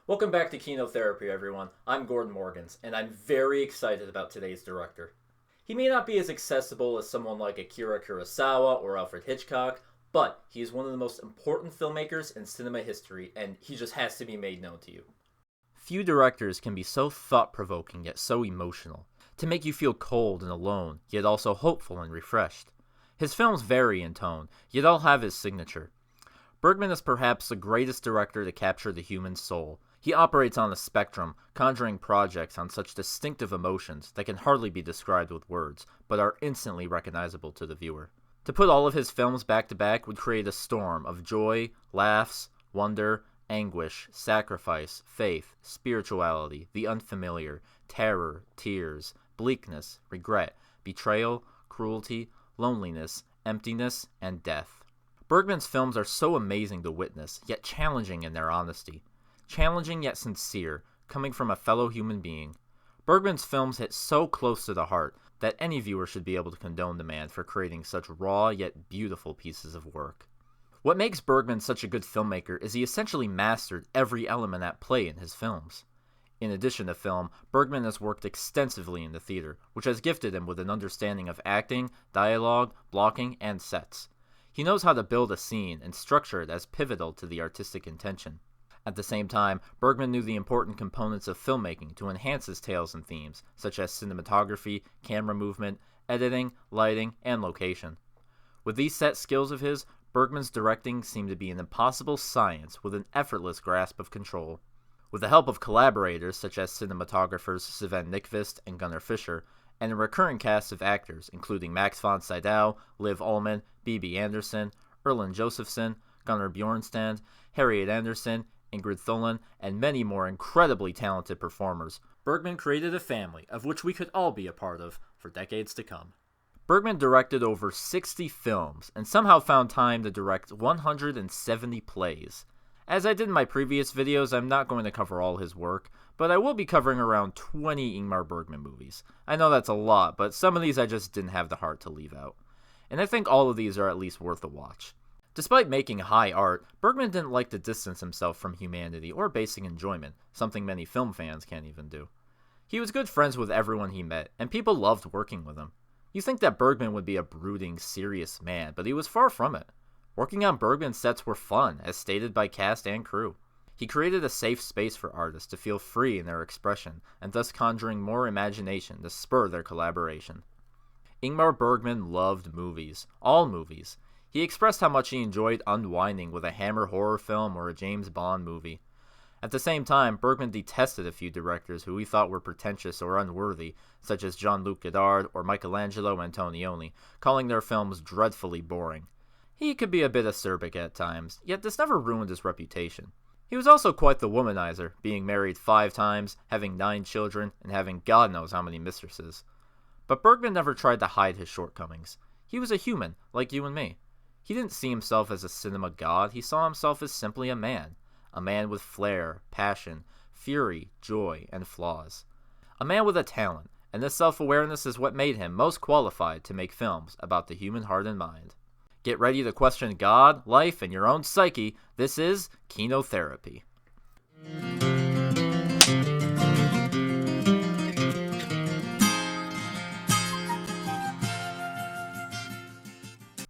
Welcome back to Kinotherapy, everyone. I'm Gordon Morgans, and I'm very excited about today's director. He may not be as accessible as someone like Akira Kurosawa or Alfred Hitchcock, but he is one of the most important filmmakers in cinema history, and he just has to be made known to you. Few directors can be so thought-provoking yet so emotional, to make you feel cold and alone, yet also hopeful and refreshed. His films vary in tone, yet all have his signature. Bergman is perhaps the greatest director to capture the human soul. He operates on a spectrum, conjuring projects on such distinctive emotions that can hardly be described with words, but are instantly recognizable to the viewer. To put all of his films back to back would create a storm of joy, laughs, wonder, anguish, sacrifice, faith, spirituality, the unfamiliar, terror, tears, bleakness, regret, betrayal, cruelty, loneliness, emptiness, and death. Bergman's films are so amazing to witness, yet challenging in their honesty. Challenging yet sincere, coming from a fellow human being. Bergman's films hit so close to the heart that any viewer should be able to condone the man for creating such raw yet beautiful pieces of work. What makes Bergman such a good filmmaker is he essentially mastered every element at play in his films. In addition to film, Bergman has worked extensively in the theater, which has gifted him with an understanding of acting, dialogue, blocking, and sets. He knows how to build a scene and structure it as pivotal to the artistic intention. At the same time, Bergman knew the important components of filmmaking to enhance his tales and themes, such as cinematography, camera movement, editing, lighting, and location. With these set skills of his, Bergman's directing seemed to be an impossible science with an effortless grasp of control. With the help of collaborators such as cinematographers Sven Nykvist and Gunnar Fischer, and a recurring cast of actors including Max von Sydow, Liv Ullmann, Bibi Andersson, Erland Josephson, Gunnar Bjornstrand, Harriet Andersson, Ingrid Thulin, and many more incredibly talented performers, Bergman created a family of which we could all be a part of for decades to come. Bergman directed over 60 films and somehow found time to direct 170 plays. As I did in my previous videos, I'm not going to cover all his work, but I will be covering around 20 Ingmar Bergman movies. I know that's a lot, but some of these I just didn't have the heart to leave out. And I think all of these are at least worth a watch. Despite making high art, Bergman didn't like to distance himself from humanity or basic enjoyment, something many film fans can't even do. He was good friends with everyone he met, and people loved working with him. You think that Bergman would be a brooding, serious man, but he was far from it. Working on Bergman's sets were fun, as stated by cast and crew. He created a safe space for artists to feel free in their expression, and thus conjuring more imagination to spur their collaboration. Ingmar Bergman loved movies, all movies. He expressed how much he enjoyed unwinding with a Hammer horror film or a James Bond movie. At the same time, Bergman detested a few directors who he thought were pretentious or unworthy, such as Jean-Luc Godard or Michelangelo Antonioni, calling their films dreadfully boring. He could be a bit acerbic at times, yet this never ruined his reputation. He was also quite the womanizer, being married 5 times, having 9 children, and having God knows how many mistresses. But Bergman never tried to hide his shortcomings. He was a human, like you and me. He didn't see himself as a cinema god, he saw himself as simply a man with flair, passion, fury, joy, and flaws. A man with a talent, and this self-awareness is what made him most qualified to make films about the human heart and mind. Get ready to question God, life, and your own psyche. This is Kinotherapy.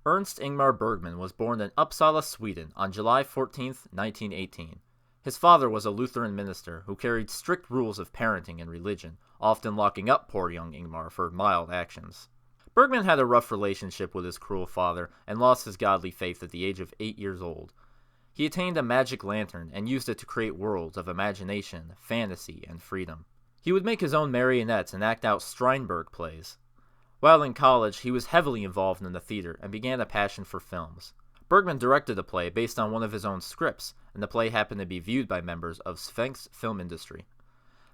Ernst Ingmar Bergman was born in Uppsala, Sweden on July 14, 1918. His father was a Lutheran minister who carried strict rules of parenting and religion, often locking up poor young Ingmar for mild actions. Bergman had a rough relationship with his cruel father and lost his godly faith at the age of 8 years old. He attained a magic lantern and used it to create worlds of imagination, fantasy, and freedom. He would make his own marionettes and act out Strindberg plays. While in college, he was heavily involved in the theater and began a passion for films. Bergman directed a play based on one of his own scripts, and the play happened to be viewed by members of Sphinx Film Industry.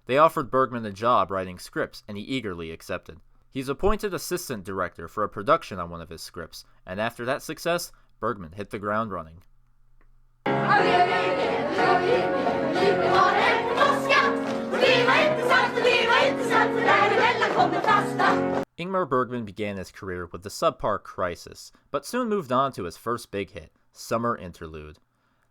They offered Bergman a job writing scripts, and he eagerly accepted. He's appointed assistant director for a production on one of his scripts, and after that success, Bergman hit the ground running. Ingmar Bergman began his career with the subpar Crisis, but soon moved on to his first big hit, Summer Interlude.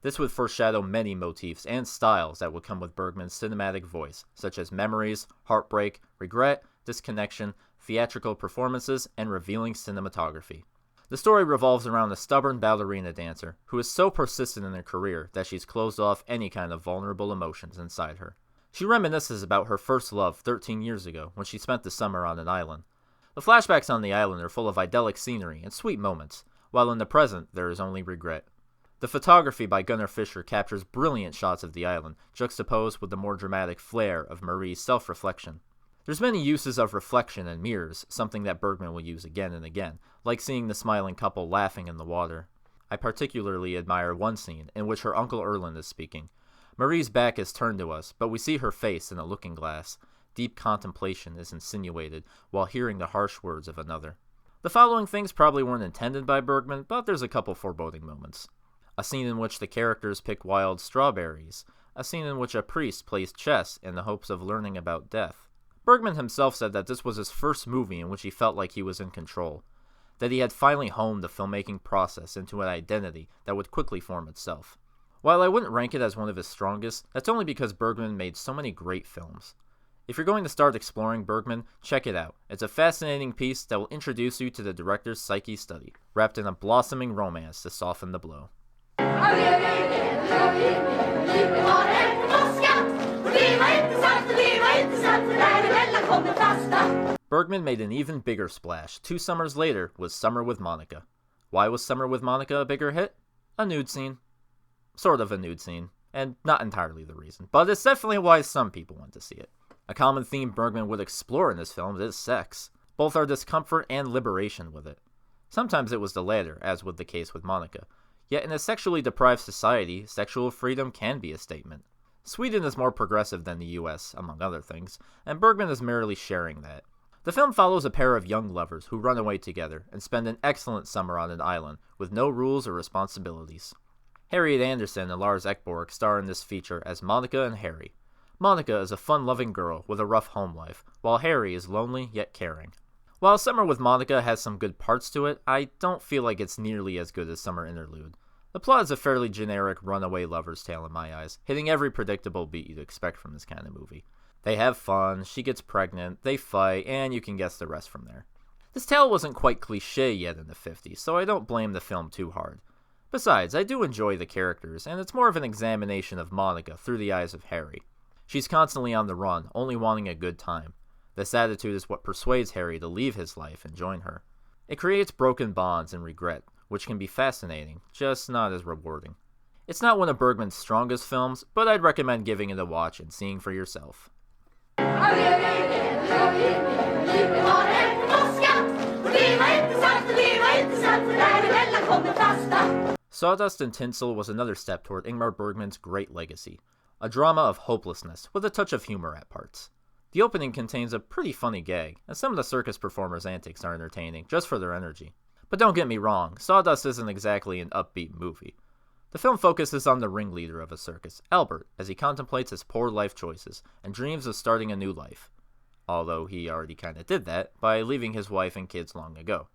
This would foreshadow many motifs and styles that would come with Bergman's cinematic voice, such as memories, heartbreak, regret, disconnection, theatrical performances, and revealing cinematography. The story revolves around a stubborn ballerina dancer who is so persistent in her career that she's closed off any kind of vulnerable emotions inside her. She reminisces about her first love 13 years ago when she spent the summer on an island. The flashbacks on the island are full of idyllic scenery and sweet moments, while in the present there is only regret. The photography by Gunnar Fischer captures brilliant shots of the island, juxtaposed with the more dramatic flair of Marie's self-reflection. There's many uses of reflection and mirrors, something that Bergman will use again and again, like seeing the smiling couple laughing in the water. I particularly admire one scene in which her Uncle Erland is speaking. Marie's back is turned to us, but we see her face in a looking glass. Deep contemplation is insinuated while hearing the harsh words of another. The following things probably weren't intended by Bergman, but there's a couple foreboding moments. A scene in which the characters pick wild strawberries. A scene in which a priest plays chess in the hopes of learning about death. Bergman himself said that this was his first movie in which he felt like he was in control, that he had finally honed the filmmaking process into an identity that would quickly form itself. While I wouldn't rank it as one of his strongest, that's only because Bergman made so many great films. If you're going to start exploring Bergman, check it out. It's a fascinating piece that will introduce you to the director's psyche study, wrapped in a blossoming romance to soften the blow. Bergman made an even bigger splash 2 summers later with Summer with Monica. Why was Summer with Monica a bigger hit? A nude scene. Sort of a nude scene, and not entirely the reason, but it's definitely why some people went to see it. A common theme Bergman would explore in his films is sex. Both are discomfort and liberation with it. Sometimes it was the latter, as was the case with Monica. Yet in a sexually deprived society, sexual freedom can be a statement. Sweden is more progressive than the US, among other things, and Bergman is merely sharing that. The film follows a pair of young lovers who run away together and spend an excellent summer on an island with no rules or responsibilities. Harriet Andersson and Lars Ekborg star in this feature as Monica and Harry. Monica is a fun-loving girl with a rough home life, while Harry is lonely yet caring. While Summer with Monica has some good parts to it, I don't feel like it's nearly as good as Summer Interlude. The plot is a fairly generic runaway lover's tale in my eyes, hitting every predictable beat you'd expect from this kind of movie. They have fun, she gets pregnant, they fight, and you can guess the rest from there. This tale wasn't quite cliché yet in the 50s, so I don't blame the film too hard. Besides, I do enjoy the characters, and it's more of an examination of Monica through the eyes of Harry. She's constantly on the run, only wanting a good time. This attitude is what persuades Harry to leave his life and join her. It creates broken bonds and regret, which can be fascinating, just not as rewarding. It's not one of Bergman's strongest films, but I'd recommend giving it a watch and seeing for yourself. Sawdust and Tinsel was another step toward Ingmar Bergman's great legacy, a drama of hopelessness with a touch of humor at parts. The opening contains a pretty funny gag, and some of the circus performers' antics are entertaining just for their energy. But don't get me wrong, Sawdust isn't exactly an upbeat movie. The film focuses on the ringleader of a circus, Albert, as he contemplates his poor life choices and dreams of starting a new life. Although he already kinda did that by leaving his wife and kids long ago.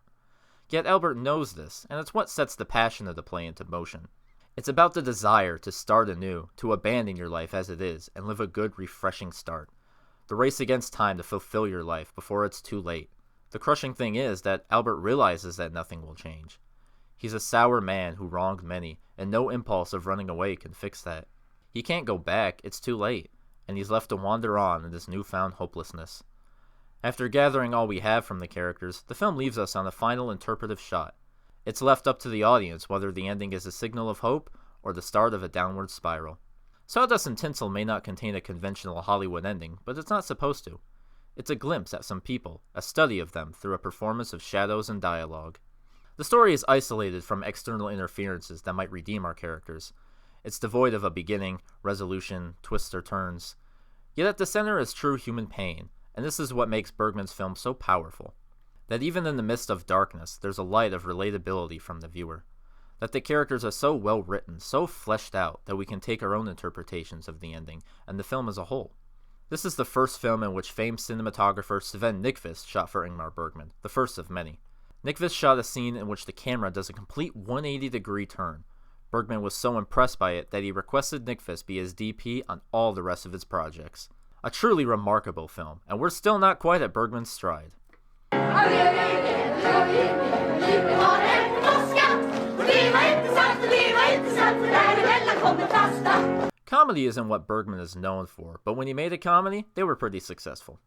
Yet Albert knows this, and it's what sets the passion of the play into motion. It's about the desire to start anew, to abandon your life as it is, and live a good, refreshing start. The race against time to fulfill your life before it's too late. The crushing thing is that Albert realizes that nothing will change. He's a sour man who wronged many, and no impulse of running away can fix that. He can't go back, it's too late, and he's left to wander on in this newfound hopelessness. After gathering all we have from the characters, the film leaves us on a final interpretive shot. It's left up to the audience whether the ending is a signal of hope or the start of a downward spiral. Sawdust and Tinsel may not contain a conventional Hollywood ending, but it's not supposed to. It's a glimpse at some people, a study of them through a performance of shadows and dialogue. The story is isolated from external interferences that might redeem our characters. It's devoid of a beginning, resolution, twists or turns. Yet at the center is true human pain, and this is what makes Bergman's film so powerful. That even in the midst of darkness, there's a light of relatability from the viewer. That the characters are so well written, so fleshed out, that we can take our own interpretations of the ending, and the film as a whole. This is the first film in which famed cinematographer Sven Nykvist shot for Ingmar Bergman, the first of many. Nykvist shot a scene in which the camera does a complete 180-degree turn, Bergman was so impressed by it that he requested Nyqvist be his DP on all the rest of his projects. A truly remarkable film, and we're still not quite at Bergman's stride. Comedy isn't what Bergman is known for, but when he made a comedy, they were pretty successful.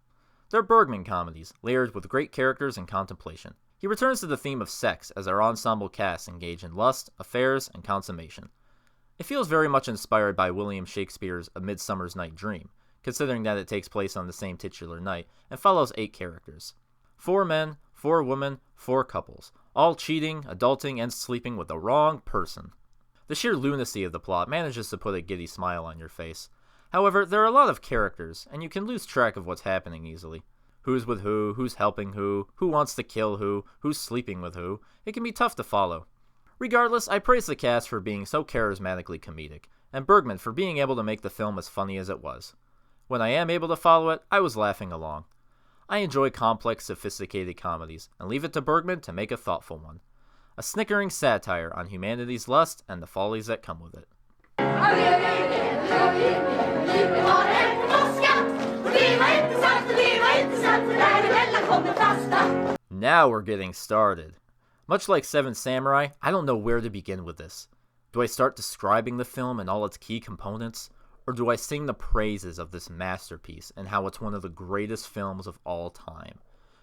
They're Bergman comedies, layered with great characters and contemplation. He returns to the theme of sex as our ensemble cast engage in lust, affairs, and consummation. It feels very much inspired by William Shakespeare's A Midsummer's Night Dream, considering that it takes place on the same titular night and follows 8 characters. 4 men, 4 women, 4 couples, all cheating, adulting, and sleeping with the wrong person. The sheer lunacy of the plot manages to put a giddy smile on your face. However, there are a lot of characters, and you can lose track of what's happening easily. Who's with who's helping who wants to kill who's sleeping with who. It can be tough to follow. Regardless, I praise the cast for being so charismatically comedic, and Bergman for being able to make the film as funny as it was. When I am able to follow it, I was laughing along. I enjoy complex, sophisticated comedies, and leave it to Bergman to make a thoughtful one. A snickering satire on humanity's lust and the follies that come with it. Now we're getting started. Much like Seven Samurai, I don't know where to begin with this. Do I start describing the film and all its key components? Or do I sing the praises of this masterpiece and how it's one of the greatest films of all time?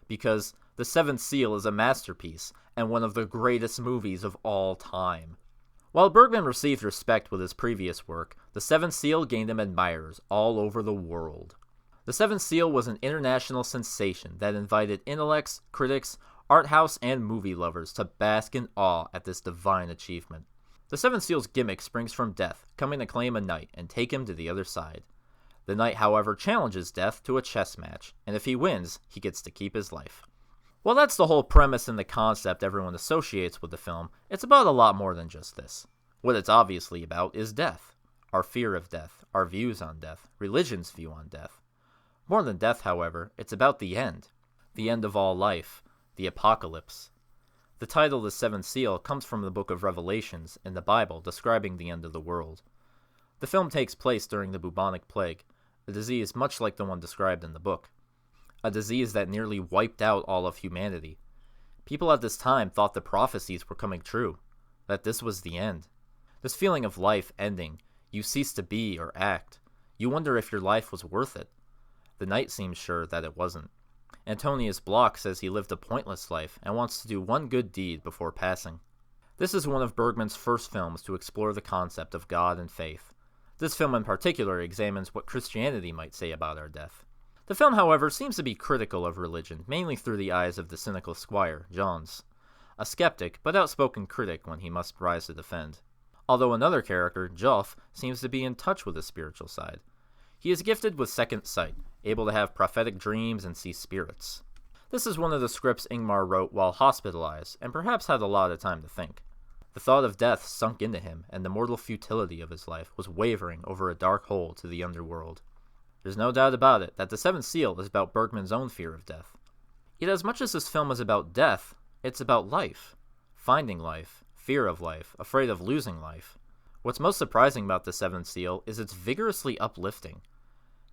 Because The Seventh Seal is a masterpiece and one of the greatest movies of all time. While Bergman received respect with his previous work, The Seventh Seal gained him admirers all over the world. The Seventh Seal was an international sensation that invited intellects, critics, art house, and movie lovers to bask in awe at this divine achievement. The Seventh Seal's gimmick springs from Death, coming to claim a knight and take him to the other side. The knight, however, challenges Death to a chess match, and if he wins, he gets to keep his life. While that's the whole premise and the concept everyone associates with the film, it's about a lot more than just this. What it's obviously about is death. Our fear of death, our views on death, religion's view on death. More than death, however, it's about the end of all life, the apocalypse. The title The Seventh Seal comes from the book of Revelations in the Bible describing the end of the world. The film takes place during the bubonic plague, a disease much like the one described in the book. A disease that nearly wiped out all of humanity. People at this time thought the prophecies were coming true, that this was the end. This feeling of life ending, you cease to be or act. You wonder if your life was worth it. The knight seems sure that it wasn't. Antonius Bloch says he lived a pointless life and wants to do one good deed before passing. This is one of Bergman's first films to explore the concept of God and faith. This film in particular examines what Christianity might say about our death. The film, however, seems to be critical of religion, mainly through the eyes of the cynical squire, Johns. A skeptic, but outspoken critic when he must rise to defend. Although another character, Joff, seems to be in touch with the spiritual side. He is gifted with second sight, able to have prophetic dreams and see spirits. This is one of the scripts Ingmar wrote while hospitalized, and perhaps had a lot of time to think. The thought of death sunk into him, and the mortal futility of his life was wavering over a dark hole to the underworld. There's no doubt about it that The Seventh Seal is about Bergman's own fear of death. Yet as much as this film is about death, it's about life. Finding life, fear of life, afraid of losing life. What's most surprising about The Seventh Seal is it's vigorously uplifting.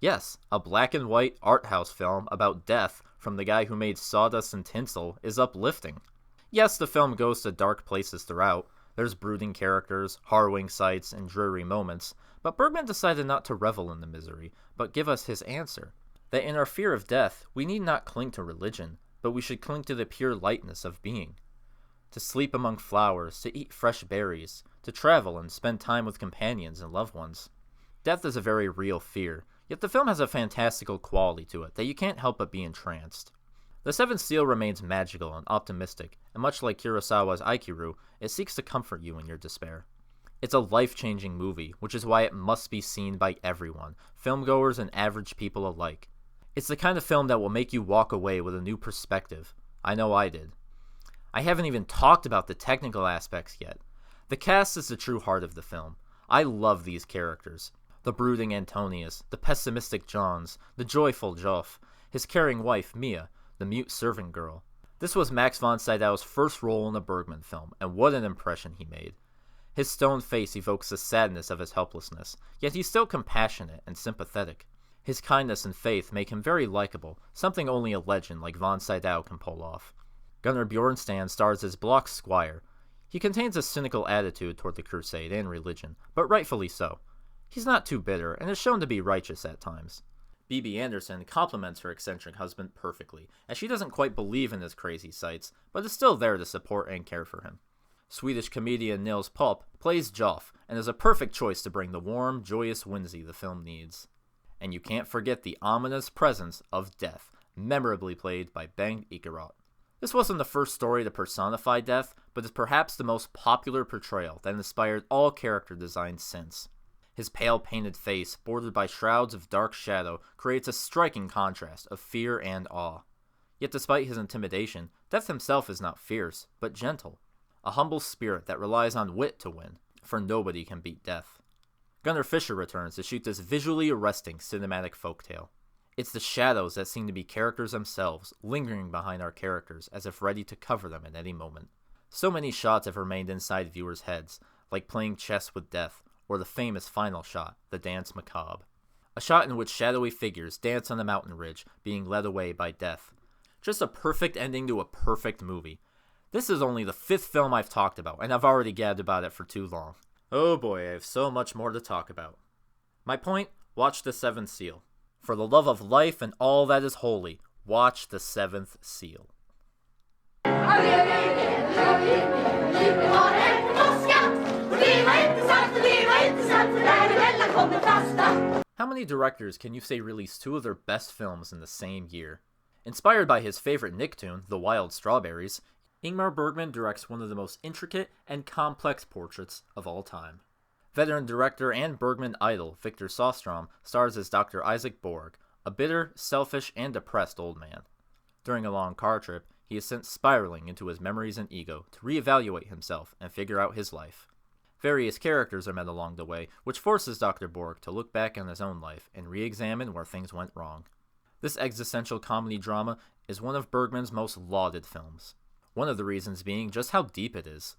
Yes, a black and white art house film about death from the guy who made Sawdust and Tinsel is uplifting. Yes, the film goes to dark places throughout. There's brooding characters, harrowing sights, and dreary moments, but Bergman decided not to revel in the misery, but give us his answer. That in our fear of death, we need not cling to religion, but we should cling to the pure lightness of being. To sleep among flowers, to eat fresh berries, to travel and spend time with companions and loved ones. Death is a very real fear, yet the film has a fantastical quality to it that you can't help but be entranced. The Seventh Seal remains magical and optimistic, and much like Kurosawa's Aikiru, it seeks to comfort you in your despair. It's a life-changing movie, which is why it must be seen by everyone, filmgoers and average people alike. It's the kind of film that will make you walk away with a new perspective. I know I did. I haven't even talked about the technical aspects yet. The cast is the true heart of the film. I love these characters. The brooding Antonius, the pessimistic Johns, the joyful Joff, his caring wife Mia, the mute servant girl. This was Max von Sydow's first role in a Bergman film, and what an impression he made. His stone face evokes the sadness of his helplessness, yet he's still compassionate and sympathetic. His kindness and faith make him very likable, something only a legend like Von Sydow can pull off. Gunnar Bjornstrand stars as Block's squire. He contains a cynical attitude toward the crusade and religion, but rightfully so. He's not too bitter, and is shown to be righteous at times. Bibi Andersson complements her eccentric husband perfectly, as she doesn't quite believe in his crazy sights, but is still there to support and care for him. Swedish comedian Nils Popp plays Joff, and is a perfect choice to bring the warm, joyous whimsy the film needs. And you can't forget the ominous presence of Death, memorably played by Bengt Ekeroth. This wasn't the first story to personify Death, but is perhaps the most popular portrayal that inspired all character designs since. His pale painted face, bordered by shrouds of dark shadow, creates a striking contrast of fear and awe. Yet despite his intimidation, Death himself is not fierce, but gentle. A humble spirit that relies on wit to win, for nobody can beat Death. Gunnar Fisher returns to shoot this visually arresting cinematic folktale. It's the shadows that seem to be characters themselves, lingering behind our characters as if ready to cover them at any moment. So many shots have remained inside viewers' heads, like playing chess with death, or the famous final shot, the Dance Macabre. A shot in which shadowy figures dance on a mountain ridge, being led away by death. Just a perfect ending to a perfect movie. This is only the 5th film I've talked about, and I've already gabbed about it for too long. Oh boy, I have so much more to talk about. My point, watch The Seventh Seal. For the love of life and all that is holy, watch The Seventh Seal. How many directors can you say released 2 of their best films in the same year? Inspired by his favorite Nicktoon, The Wild Strawberries, Ingmar Bergman directs one of the most intricate and complex portraits of all time. Veteran director and Bergman idol Victor Sjöström stars as Dr. Isaac Borg, a bitter, selfish, and depressed old man. During a long car trip, he is sent spiraling into his memories and ego to reevaluate himself and figure out his life. Various characters are met along the way, which forces Dr. Borg to look back on his own life and re-examine where things went wrong. This existential comedy drama is one of Bergman's most lauded films. One of the reasons being just how deep it is.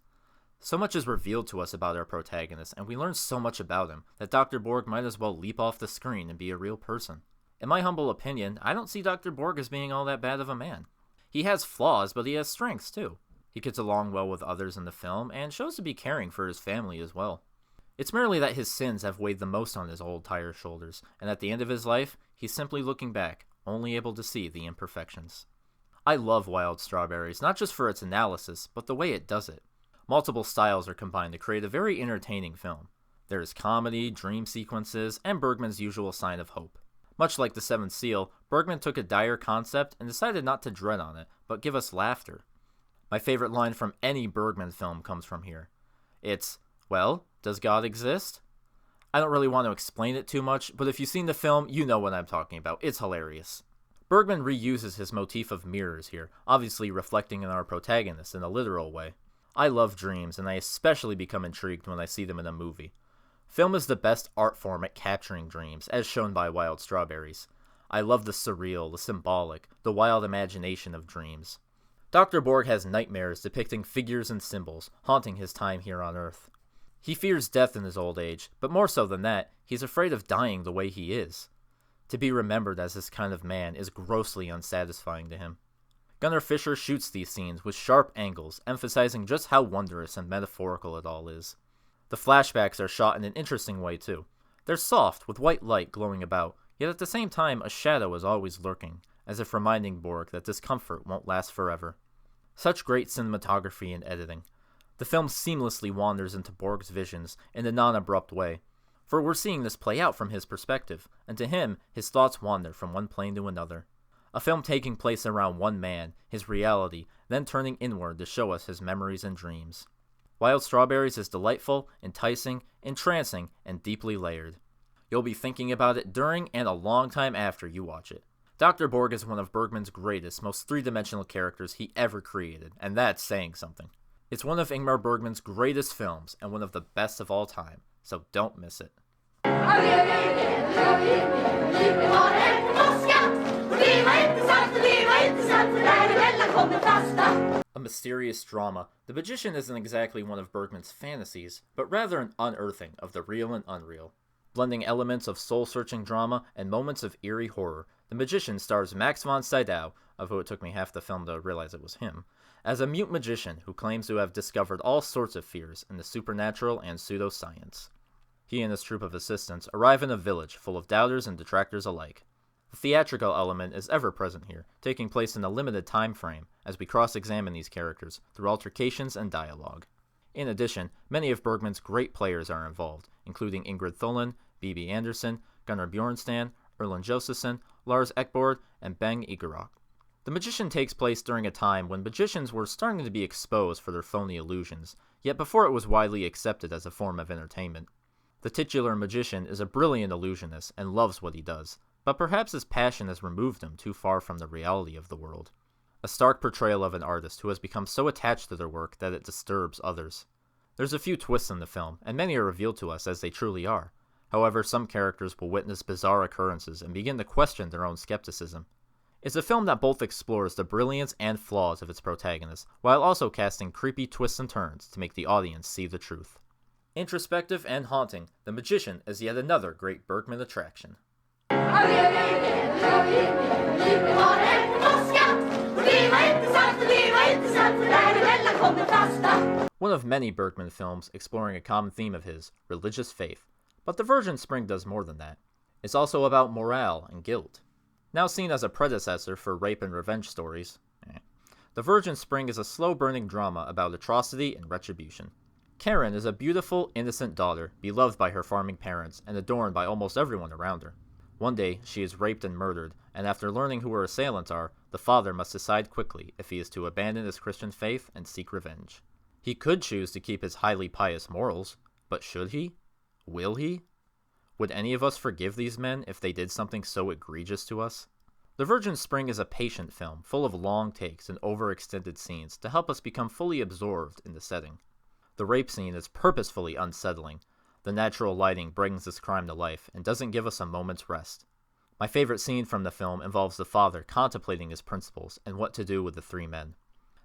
So much is revealed to us about our protagonist, and we learn so much about him that Dr. Borg might as well leap off the screen and be a real person. In my humble opinion, I don't see Dr. Borg as being all that bad of a man. He has flaws, but he has strengths too. He gets along well with others in the film, and shows to be caring for his family as well. It's merely that his sins have weighed the most on his old tired shoulders, and at the end of his life, he's simply looking back, only able to see the imperfections. I love Wild Strawberries, not just for its analysis, but the way it does it. Multiple styles are combined to create a very entertaining film. There is comedy, dream sequences, and Bergman's usual sign of hope. Much like The Seventh Seal, Bergman took a dire concept and decided not to dread on it, but give us laughter. My favorite line from any Bergman film comes from here. It's, well, does God exist? I don't really want to explain it too much, but if you've seen the film, you know what I'm talking about. It's hilarious. Bergman reuses his motif of mirrors here, obviously reflecting on our protagonist in a literal way. I love dreams, and I especially become intrigued when I see them in a movie. Film is the best art form at capturing dreams, as shown by Wild Strawberries. I love the surreal, the symbolic, the wild imagination of dreams. Dr. Borg has nightmares depicting figures and symbols, haunting his time here on Earth. He fears death in his old age, but more so than that, he's afraid of dying the way he is. To be remembered as this kind of man is grossly unsatisfying to him. Gunnar Fisher shoots these scenes with sharp angles, emphasizing just how wondrous and metaphorical it all is. The flashbacks are shot in an interesting way too. They're soft, with white light glowing about, yet at the same time a shadow is always lurking, as if reminding Borg that discomfort won't last forever. Such great cinematography and editing. The film seamlessly wanders into Borg's visions in a non-abrupt way. For we're seeing this play out from his perspective, and to him, his thoughts wander from one plane to another. A film taking place around one man, his reality, then turning inward to show us his memories and dreams. Wild Strawberries is delightful, enticing, entrancing, and deeply layered. You'll be thinking about it during and a long time after you watch it. Dr. Borg is one of Bergman's greatest, most three-dimensional characters he ever created, and that's saying something. It's one of Ingmar Bergman's greatest films, and one of the best of all time, so don't miss it. A mysterious drama, The Magician isn't exactly one of Bergman's fantasies, but rather an unearthing of the real and unreal. Blending elements of soul-searching drama and moments of eerie horror, The Magician stars Max von Sydow, of who it took me half the film to realize it was him, as a mute magician who claims to have discovered all sorts of fears in the supernatural and pseudoscience. He and his troupe of assistants arrive in a village full of doubters and detractors alike. The theatrical element is ever present here, taking place in a limited time frame as we cross-examine these characters through altercations and dialogue. In addition, many of Bergman's great players are involved, including Ingrid Thulin, B.B. Anderson, Gunnar Bjornstam, Erland Josephson, Lars Ekborg, and Bengt Igerok. The Magician takes place during a time when magicians were starting to be exposed for their phony illusions, yet before it was widely accepted as a form of entertainment. The titular magician is a brilliant illusionist and loves what he does, but perhaps his passion has removed him too far from the reality of the world. A stark portrayal of an artist who has become so attached to their work that it disturbs others. There's a few twists in the film, and many are revealed to us as they truly are. However, some characters will witness bizarre occurrences and begin to question their own skepticism. It's a film that both explores the brilliance and flaws of its protagonist, while also casting creepy twists and turns to make the audience see the truth. Introspective and haunting, The Magician is yet another great Bergman attraction. One of many Bergman films exploring a common theme of his, religious faith. But The Virgin Spring does more than that. It's also about morale and guilt. Now seen as a predecessor for rape and revenge stories, The Virgin Spring is a slow-burning drama about atrocity and retribution. Karen is a beautiful, innocent daughter, beloved by her farming parents and adorned by almost everyone around her. One day, she is raped and murdered, and after learning who her assailants are, the father must decide quickly if he is to abandon his Christian faith and seek revenge. He could choose to keep his highly pious morals, but should he? Will he? Would any of us forgive these men if they did something so egregious to us? The Virgin Spring is a patient film, full of long takes and overextended scenes to help us become fully absorbed in the setting. The rape scene is purposefully unsettling. The natural lighting brings this crime to life and doesn't give us a moment's rest. My favorite scene from the film involves the father contemplating his principles and what to do with the three men.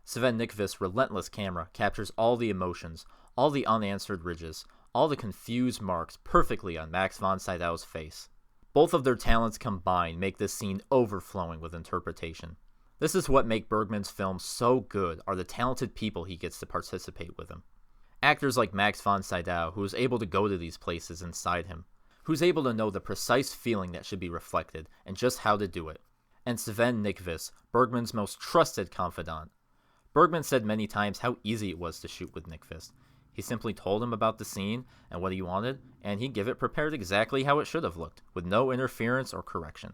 Sven Nykvist's relentless camera captures all the emotions, all the unanswered ridges, all the confused marks perfectly on Max von Sydow's face. Both of their talents combined make this scene overflowing with interpretation. This is what makes Bergman's films so good, are the talented people he gets to participate with him. Actors like Max von Sydow, who is able to go to these places inside him, who's able to know the precise feeling that should be reflected and just how to do it. And Sven Nykvist, Bergman's most trusted confidant. Bergman said many times how easy it was to shoot with Nykvist. He simply told him about the scene and what he wanted, and he'd give it prepared exactly how it should have looked, with no interference or correction.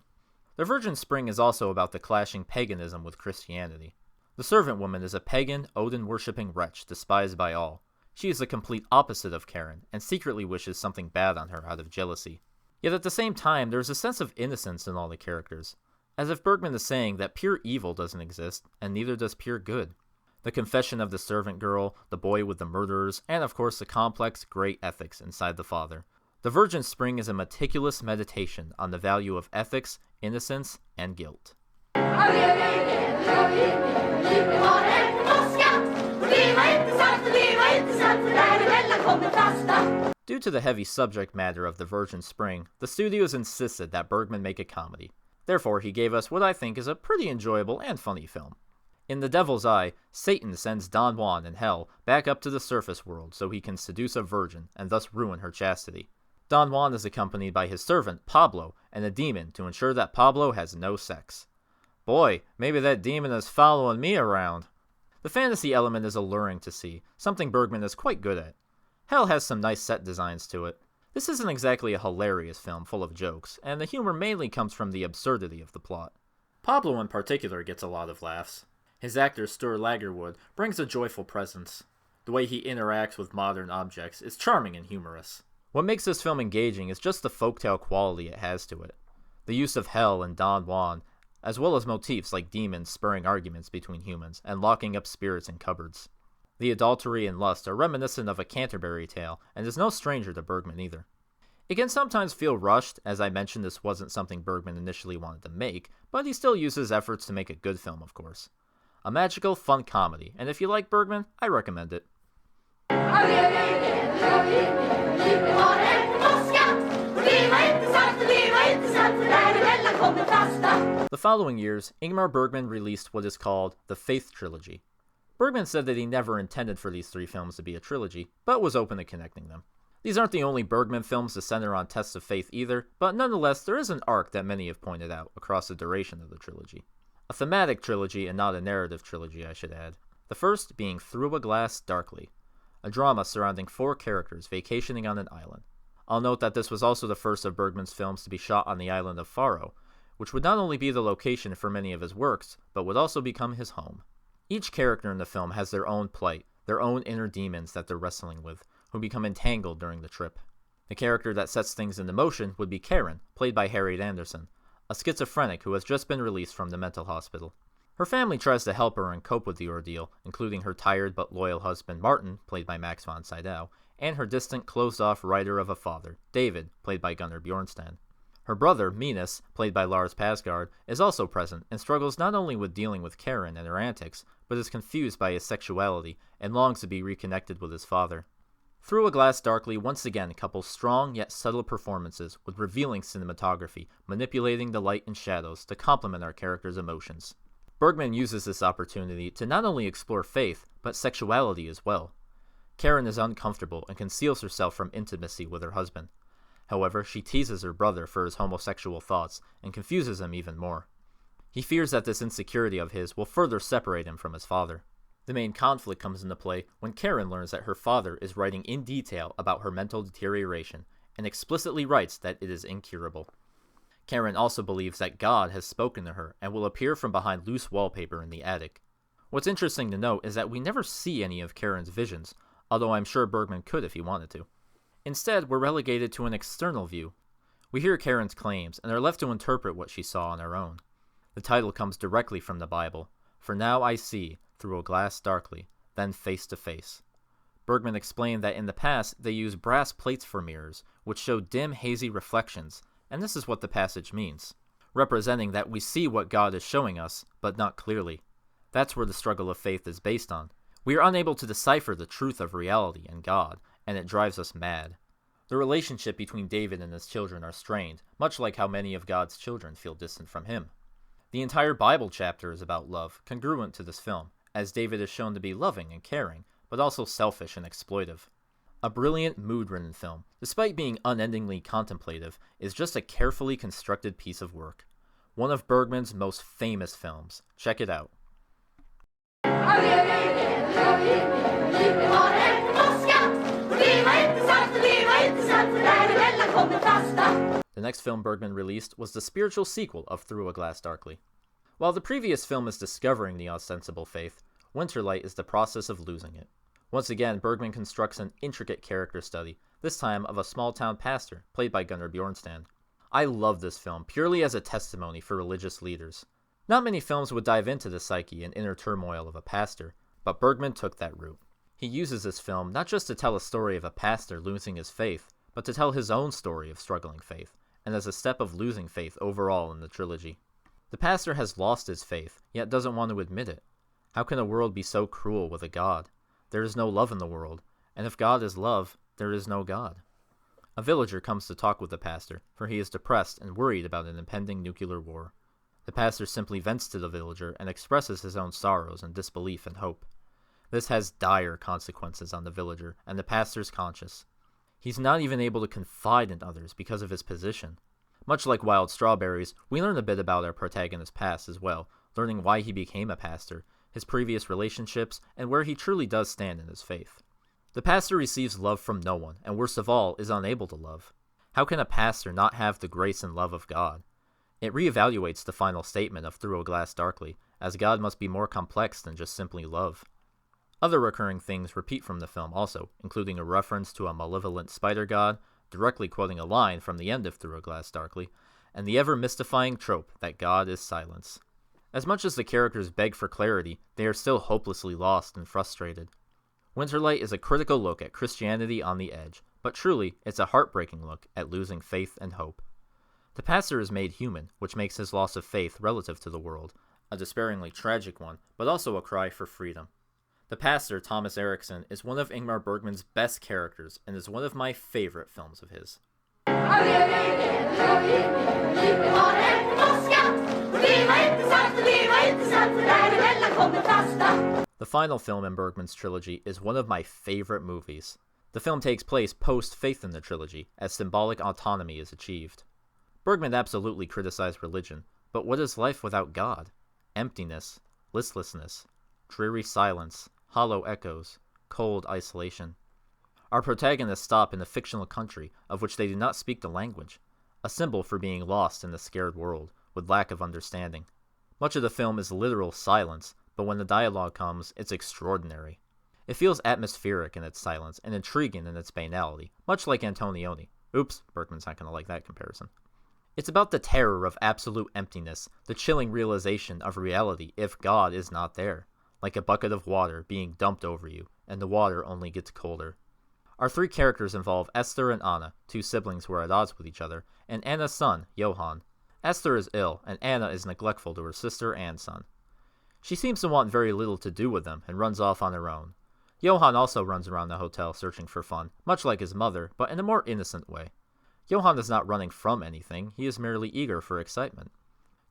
The Virgin Spring is also about the clashing paganism with Christianity. The servant woman is a pagan, Odin-worshipping wretch despised by all. She is the complete opposite of Karen, and secretly wishes something bad on her out of jealousy. Yet at the same time, there is a sense of innocence in all the characters, as if Bergman is saying that pure evil doesn't exist, and neither does pure good. The confession of the servant girl, the boy with the murderers, and of course the complex, great ethics inside the father. The Virgin Spring is a meticulous meditation on the value of ethics, innocence, and guilt. Due to the heavy subject matter of The Virgin Spring, the studios insisted that Bergman make a comedy. Therefore, he gave us what I think is a pretty enjoyable and funny film. In The Devil's Eye, Satan sends Don Juan and Hell back up to the surface world so he can seduce a virgin and thus ruin her chastity. Don Juan is accompanied by his servant, Pablo, and a demon to ensure that Pablo has no sex. Boy, maybe that demon is following me around. The fantasy element is alluring to see, something Bergman is quite good at. Hell has some nice set designs to it. This isn't exactly a hilarious film full of jokes, and the humor mainly comes from the absurdity of the plot. Pablo in particular gets a lot of laughs. His actor Sture Lagerwood brings a joyful presence. The way he interacts with modern objects is charming and humorous. What makes this film engaging is just the folktale quality it has to it. The use of hell and Don Juan, as well as motifs like demons spurring arguments between humans and locking up spirits in cupboards. The adultery and lust are reminiscent of a Canterbury Tale, and is no stranger to Bergman either. It can sometimes feel rushed, as I mentioned this wasn't something Bergman initially wanted to make, but he still uses efforts to make a good film, of course. A magical, fun comedy, and if you like Bergman, I recommend it. The following years, Ingmar Bergman released what is called the Faith Trilogy. Bergman said that he never intended for these 3 films to be a trilogy, but was open to connecting them. These aren't the only Bergman films to center on tests of faith either, but nonetheless there is an arc that many have pointed out across the duration of the trilogy. A thematic trilogy and not a narrative trilogy, I should add. The first being Through a Glass Darkly, a drama surrounding 4 characters vacationing on an island. I'll note that this was also the first of Bergman's films to be shot on the island of Faro, which would not only be the location for many of his works, but would also become his home. Each character in the film has their own plight, their own inner demons that they're wrestling with, who become entangled during the trip. The character that sets things into motion would be Karen, played by Harriet Anderson, a schizophrenic who has just been released from the mental hospital. Her family tries to help her and cope with the ordeal, including her tired but loyal husband Martin, played by Max von Sydow, and her distant, closed-off writer of a father, David, played by Gunnar Bjornstad. Her brother, Minas, played by Lars Pasgard, is also present and struggles not only with dealing with Karen and her antics, but is confused by his sexuality and longs to be reconnected with his father. Through a Glass Darkly once again couples strong yet subtle performances with revealing cinematography, manipulating the light and shadows to complement our characters' emotions. Bergman uses this opportunity to not only explore faith, but sexuality as well. Karen is uncomfortable and conceals herself from intimacy with her husband. However, she teases her brother for his homosexual thoughts and confuses him even more. He fears that this insecurity of his will further separate him from his father. The main conflict comes into play when Karen learns that her father is writing in detail about her mental deterioration and explicitly writes that it is incurable. Karen also believes that God has spoken to her and will appear from behind loose wallpaper in the attic. What's interesting to note is that we never see any of Karen's visions, although I'm sure Bergman could if he wanted to. Instead, we're relegated to an external view. We hear Karen's claims and are left to interpret what she saw on our own. The title comes directly from the Bible, For Now I See, Through a Glass Darkly, Then Face to Face. Bergman explained that in the past they used brass plates for mirrors, which show dim, hazy reflections, and this is what the passage means, representing that we see what God is showing us, but not clearly. That's where the struggle of faith is based on. We are unable to decipher the truth of reality and God, and it drives us mad. The relationship between David and his children are strained, much like how many of God's children feel distant from him. The entire Bible chapter is about love, congruent to this film, as David is shown to be loving and caring, but also selfish and exploitive. A brilliant, mood-ridden film, despite being unendingly contemplative, is just a carefully constructed piece of work. One of Bergman's most famous films. Check it out. The next film Bergman released was the spiritual sequel of Through a Glass Darkly. While the previous film is discovering the ostensible faith, Winterlight is the process of losing it. Once again, Bergman constructs an intricate character study, this time of a small-town pastor, played by Gunnar Bjornstad. I love this film purely as a testimony for religious leaders. Not many films would dive into the psyche and inner turmoil of a pastor, but Bergman took that route. He uses this film not just to tell a story of a pastor losing his faith, but to tell his own story of struggling faith, and as a step of losing faith overall in the trilogy. The pastor has lost his faith, yet doesn't want to admit it. How can a world be so cruel with a God? There is no love in the world, and if God is love, there is no God. A villager comes to talk with the pastor, for he is depressed and worried about an impending nuclear war. The pastor simply vents to the villager and expresses his own sorrows and disbelief and hope. This has dire consequences on the villager and the pastor's conscience. He's not even able to confide in others because of his position. Much like Wild Strawberries, we learn a bit about our protagonist's past as well, learning why he became a pastor, his previous relationships, and where he truly does stand in his faith. The pastor receives love from no one, and worst of all, is unable to love. How can a pastor not have the grace and love of God? It reevaluates the final statement of Through a Glass Darkly, as God must be more complex than just simply love. Other recurring things repeat from the film also, including a reference to a malevolent spider god, directly quoting a line from the end of Through a Glass Darkly, and the ever-mystifying trope that God is silence. As much as the characters beg for clarity, they are still hopelessly lost and frustrated. Winterlight is a critical look at Christianity on the edge, but truly, it's a heartbreaking look at losing faith and hope. The pastor is made human, which makes his loss of faith relative to the world, a despairingly tragic one, but also a cry for freedom. The pastor, Thomas Eriksson, is one of Ingmar Bergman's best characters and is one of my favorite films of his. The final film in Bergman's trilogy is one of my favorite movies. The film takes place post-Faith in the trilogy, as symbolic autonomy is achieved. Bergman absolutely criticized religion, but what is life without God? Emptiness, listlessness, dreary silence, hollow echoes, cold isolation. Our protagonists stop in a fictional country of which they do not speak the language, a symbol for being lost in the scared world, with lack of understanding. Much of the film is literal silence, but when the dialogue comes, it's extraordinary. It feels atmospheric in its silence and intriguing in its banality, much like Antonioni. Oops, Bergman's not going to like that comparison. It's about the terror of absolute emptiness, the chilling realization of reality if God is not there, like a bucket of water being dumped over you, and the water only gets colder. Our three characters involve Esther and Anna, two siblings who are at odds with each other, and Anna's son, Johann. Esther is ill, and Anna is neglectful to her sister and son. She seems to want very little to do with them and runs off on her own. Johann also runs around the hotel searching for fun, much like his mother, but in a more innocent way. Johann is not running from anything, he is merely eager for excitement.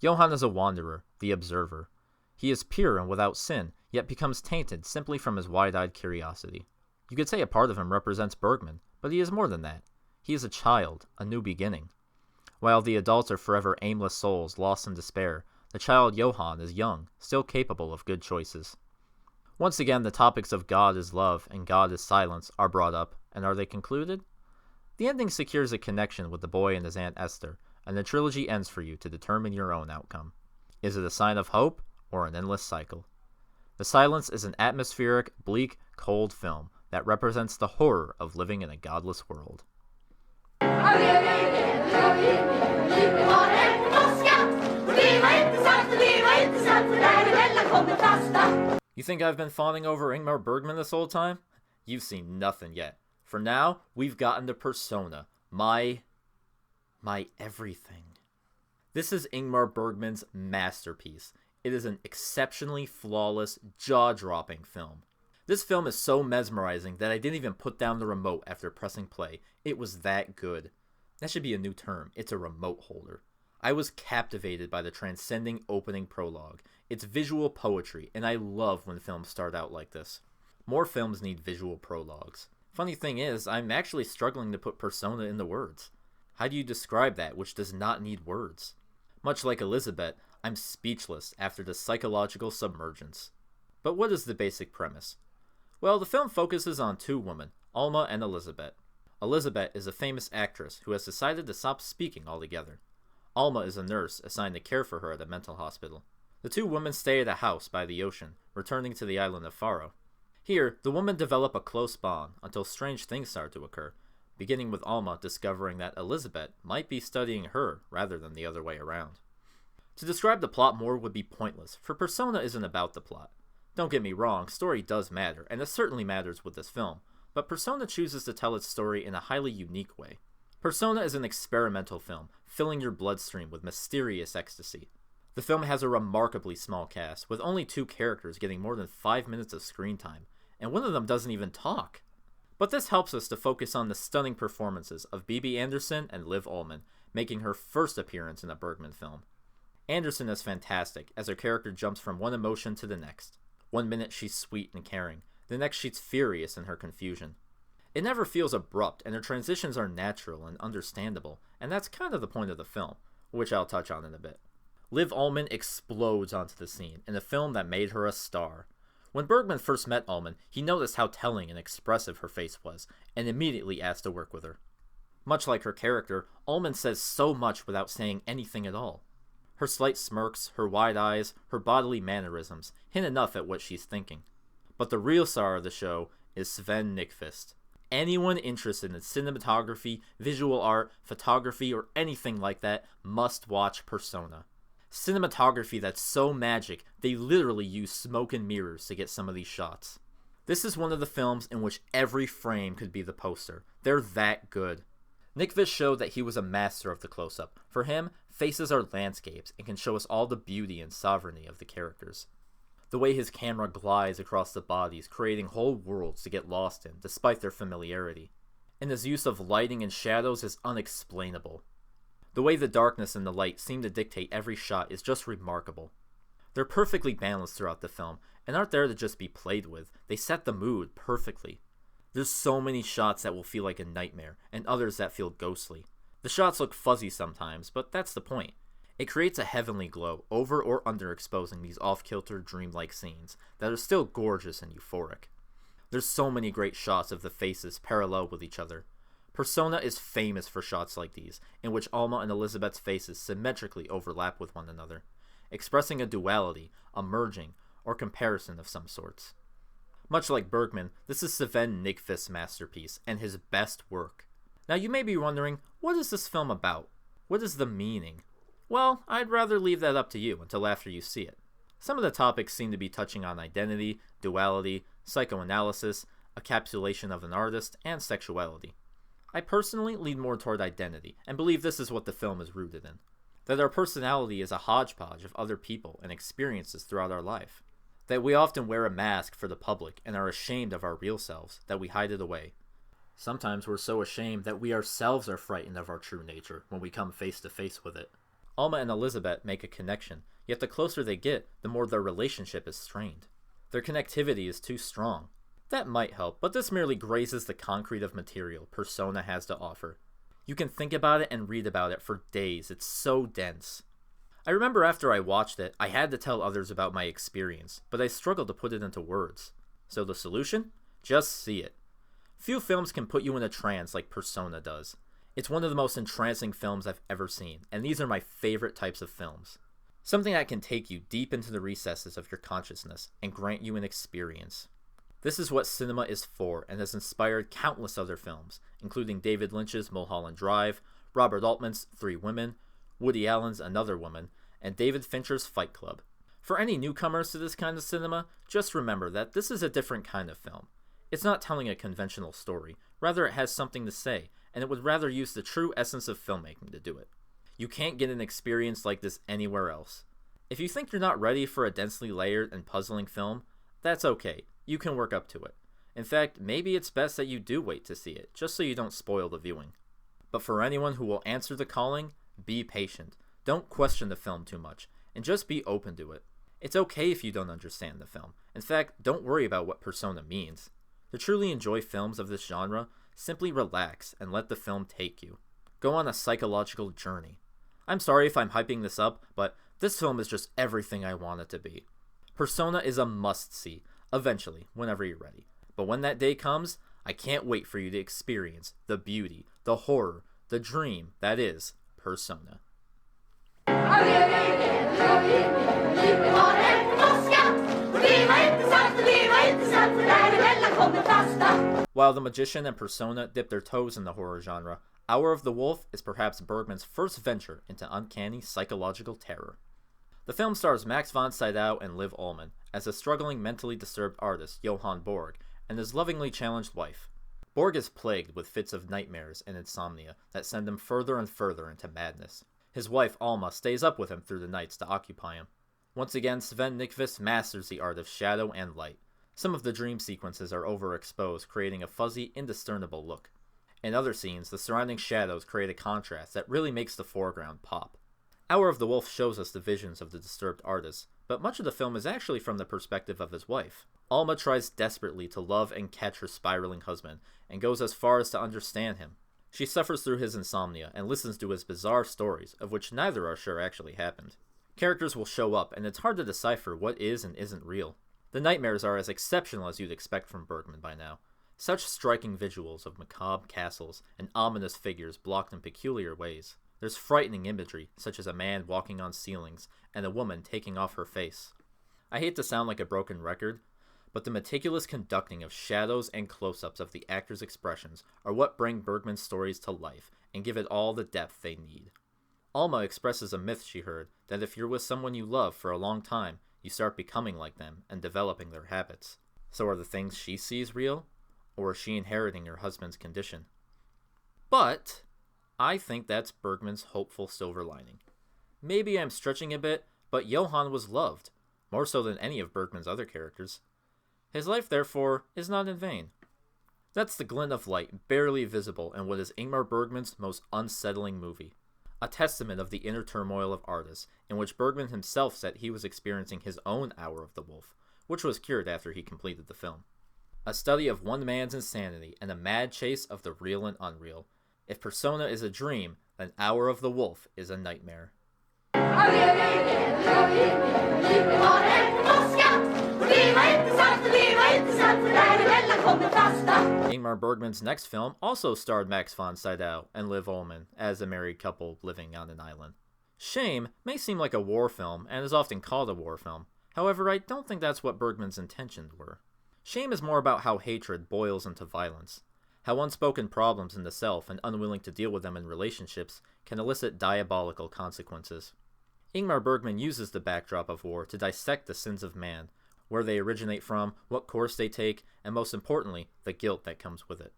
Johann is a wanderer, the observer. He is pure and without sin, yet becomes tainted simply from his wide-eyed curiosity. You could say a part of him represents Bergman, but he is more than that. He is a child, a new beginning. While the adults are forever aimless souls lost in despair, the child Johann is young, still capable of good choices. Once again, the topics of God is love and God is silence are brought up, and are they concluded? The ending secures a connection with the boy and his Aunt Esther, and the trilogy ends for you to determine your own outcome. Is it a sign of hope, or an endless cycle? The Silence is an atmospheric, bleak, cold film that represents the horror of living in a godless world. You think I've been fawning over Ingmar Bergman this whole time? You've seen nothing yet. For now, we've gotten to Persona, my everything. This is Ingmar Bergman's masterpiece. It is an exceptionally flawless, jaw-dropping film. This film is so mesmerizing that I didn't even put down the remote after pressing play. It was that good. That should be a new term. It's a remote holder. I was captivated by the transcending opening prologue. It's visual poetry, and I love when films start out like this. More films need visual prologues. Funny thing is, I'm actually struggling to put Persona into words. How do you describe that which does not need words? Much like Elizabeth, I'm speechless after the psychological submergence. But what is the basic premise? Well, the film focuses on two women, Alma and Elizabeth. Elizabeth is a famous actress who has decided to stop speaking altogether. Alma is a nurse assigned to care for her at a mental hospital. The two women stay at a house by the ocean, returning to the island of Faro. Here, the women develop a close bond until strange things start to occur, beginning with Alma discovering that Elizabeth might be studying her rather than the other way around. To describe the plot more would be pointless, for Persona isn't about the plot. Don't get me wrong, story does matter, and it certainly matters with this film, but Persona chooses to tell its story in a highly unique way. Persona is an experimental film, filling your bloodstream with mysterious ecstasy. The film has a remarkably small cast, with only two characters getting more than 5 minutes of screen time, and one of them doesn't even talk. But this helps us to focus on the stunning performances of Bibi Andersson and Liv Ullmann, making her first appearance in a Bergman film. Andersson is fantastic, as her character jumps from one emotion to the next. 1 minute she's sweet and caring, the next she's furious in her confusion. It never feels abrupt, and her transitions are natural and understandable, and that's kind of the point of the film, which I'll touch on in a bit. Liv Ullmann explodes onto the scene in a film that made her a star. When Bergman first met Ullmann, he noticed how telling and expressive her face was, and immediately asked to work with her. Much like her character, Ullmann says so much without saying anything at all. Her slight smirks, her wide eyes, her bodily mannerisms hint enough at what she's thinking. But the real star of the show is Sven Nykvist. Anyone interested in cinematography, visual art, photography, or anything like that must watch Persona. Cinematography that's so magic, they literally use smoke and mirrors to get some of these shots. This is one of the films in which every frame could be the poster. They're that good. Nykvist showed that he was a master of the close-up. For him, Faces are landscapes and can show us all the beauty and sovereignty of the characters. The way his camera glides across the bodies, creating whole worlds to get lost in, despite their familiarity. And his use of lighting and shadows is unexplainable. The way the darkness and the light seem to dictate every shot is just remarkable. They're perfectly balanced throughout the film, and aren't there to just be played with. They set the mood perfectly. There's so many shots that will feel like a nightmare, and others that feel ghostly. The shots look fuzzy sometimes, but that's the point. It creates a heavenly glow, over or underexposing these off-kilter, dreamlike scenes that are still gorgeous and euphoric. There's so many great shots of the faces parallel with each other. Persona is famous for shots like these, in which Alma and Elizabeth's faces symmetrically overlap with one another, expressing a duality, a merging, or comparison of some sorts. Much like Bergman, this is Sven Nykvist's masterpiece, and his best work. Now you may be wondering, what is this film about? What is the meaning? Well, I'd rather leave that up to you until after you see it. Some of the topics seem to be touching on identity, duality, psychoanalysis, encapsulation of an artist, and sexuality. I personally lean more toward identity, and believe this is what the film is rooted in. That our personality is a hodgepodge of other people and experiences throughout our life. That we often wear a mask for the public and are ashamed of our real selves, that we hide it away. Sometimes we're so ashamed that we ourselves are frightened of our true nature when we come face to face with it. Alma and Elizabeth make a connection, yet the closer they get, the more their relationship is strained. Their connectivity is too strong. That might help, but this merely grazes the concrete of material Persona has to offer. You can think about it and read about it for days, it's so dense. I remember after I watched it, I had to tell others about my experience, but I struggled to put it into words. So the solution? Just see it. Few films can put you in a trance like Persona does. It's one of the most entrancing films I've ever seen, and these are my favorite types of films. Something that can take you deep into the recesses of your consciousness and grant you an experience. This is what cinema is for, and has inspired countless other films, including David Lynch's Mulholland Drive, Robert Altman's Three Women, Woody Allen's Another Woman, and David Fincher's Fight Club. For any newcomers to this kind of cinema, just remember that this is a different kind of film. It's not telling a conventional story, rather it has something to say, and it would rather use the true essence of filmmaking to do it. You can't get an experience like this anywhere else. If you think you're not ready for a densely layered and puzzling film, that's okay, you can work up to it. In fact, maybe it's best that you do wait to see it, just so you don't spoil the viewing. But for anyone who will answer the calling, be patient. Don't question the film too much, and just be open to it. It's okay if you don't understand the film. In fact, don't worry about what Persona means. To truly enjoy films of this genre, simply relax and let the film take you. Go on a psychological journey. I'm sorry if I'm hyping this up, but this film is just everything I want it to be. Persona is a must-see, eventually, whenever you're ready. But when that day comes, I can't wait for you to experience the beauty, the horror, the dream that is Persona. While The Magician and Persona dip their toes in the horror genre, Hour of the Wolf is perhaps Bergman's first venture into uncanny psychological terror. The film stars Max von Sydow and Liv Ullmann as a struggling mentally disturbed artist, Johann Borg, and his lovingly challenged wife. Borg is plagued with fits of nightmares and insomnia that send him further and further into madness. His wife, Alma, stays up with him through the nights to occupy him. Once again, Sven Nykvist masters the art of shadow and light. Some of the dream sequences are overexposed, creating a fuzzy, indiscernible look. In other scenes, the surrounding shadows create a contrast that really makes the foreground pop. Hour of the Wolf shows us the visions of the disturbed artist, but much of the film is actually from the perspective of his wife. Alma tries desperately to love and catch her spiraling husband, and goes as far as to understand him. She suffers through his insomnia, and listens to his bizarre stories, of which neither are sure actually happened. Characters will show up, and it's hard to decipher what is and isn't real. The nightmares are as exceptional as you'd expect from Bergman by now. Such striking visuals of macabre castles and ominous figures blocked in peculiar ways. There's frightening imagery, such as a man walking on ceilings and a woman taking off her face. I hate to sound like a broken record, but the meticulous conducting of shadows and close-ups of the actors' expressions are what bring Bergman's stories to life and give it all the depth they need. Alma expresses a myth she heard that if you're with someone you love for a long time, you start becoming like them and developing their habits. So are the things she sees real? Or is she inheriting her husband's condition? But I think that's Bergman's hopeful silver lining. Maybe I'm stretching a bit, but Johann was loved, more so than any of Bergman's other characters. His life, therefore, is not in vain. That's the glint of light barely visible in what is Ingmar Bergman's most unsettling movie. A testament of the inner turmoil of artists, in which Bergman himself said he was experiencing his own hour of the wolf, which was cured after he completed the film. A study of one man's insanity and a mad chase of the real and unreal. If Persona is a dream, then Hour of the Wolf is a nightmare. Ingmar Bergman's next film also starred Max von Sydow and Liv Ullmann as a married couple living on an island. Shame may seem like a war film and is often called a war film. However, I don't think that's what Bergman's intentions were. Shame is more about how hatred boils into violence, how unspoken problems in the self and unwilling to deal with them in relationships can elicit diabolical consequences. Ingmar Bergman uses the backdrop of war to dissect the sins of man, where they originate from, what course they take, and most importantly, the guilt that comes with it.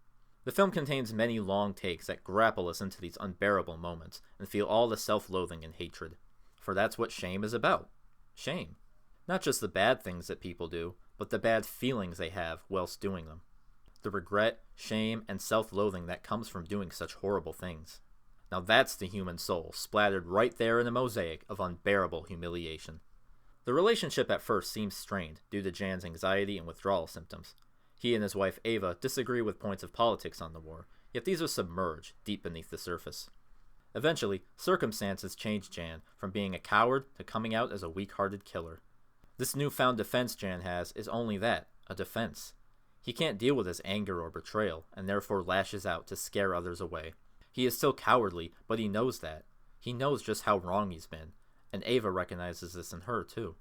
The film contains many long takes that grapple us into these unbearable moments and feel all the self-loathing and hatred. For that's what shame is about. Shame. Not just the bad things that people do, but the bad feelings they have whilst doing them. The regret, shame, and self-loathing that comes from doing such horrible things. Now that's the human soul, splattered right there in a mosaic of unbearable humiliation. The relationship at first seems strained due to Jan's anxiety and withdrawal symptoms. He and his wife Eva disagree with points of politics on the war, yet these are submerged deep beneath the surface. Eventually, circumstances change Jan from being a coward to coming out as a weak-hearted killer. This newfound defense Jan has is only that, a defense. He can't deal with his anger or betrayal, and therefore lashes out to scare others away. He is still cowardly, but he knows that. He knows just how wrong he's been, and Eva recognizes this in her too.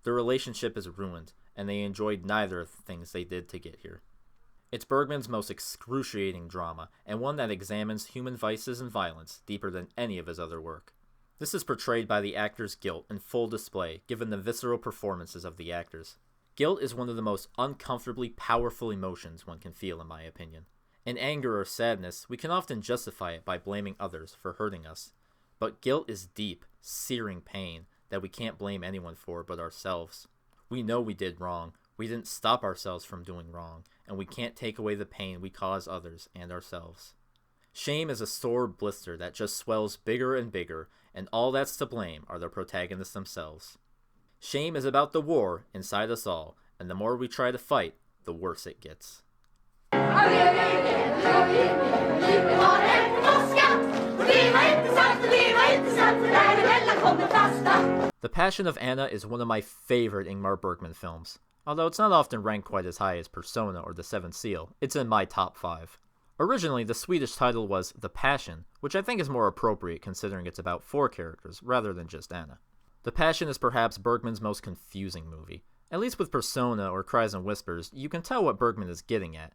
Their relationship is ruined, and they enjoyed neither of the things they did to get here. It's Bergman's most excruciating drama, and one that examines human vices and violence deeper than any of his other work. This is portrayed by the actor's guilt in full display, given the visceral performances of the actors. Guilt is one of the most uncomfortably powerful emotions one can feel, in my opinion. In anger or sadness, we can often justify it by blaming others for hurting us. But guilt is deep, searing pain that we can't blame anyone for but ourselves. We know we did wrong, we didn't stop ourselves from doing wrong, and we can't take away the pain we cause others and ourselves. Shame is a sore blister that just swells bigger and bigger, and all that's to blame are the protagonists themselves. Shame is about the war inside us all, and the more we try to fight, the worse it gets. The Passion of Anna is one of my favorite Ingmar Bergman films. Although it's not often ranked quite as high as Persona or The Seventh Seal, it's in my top 5. Originally, the Swedish title was The Passion, which I think is more appropriate considering it's about 4 characters rather than just Anna. The Passion is perhaps Bergman's most confusing movie. At least with Persona or Cries and Whispers, you can tell what Bergman is getting at.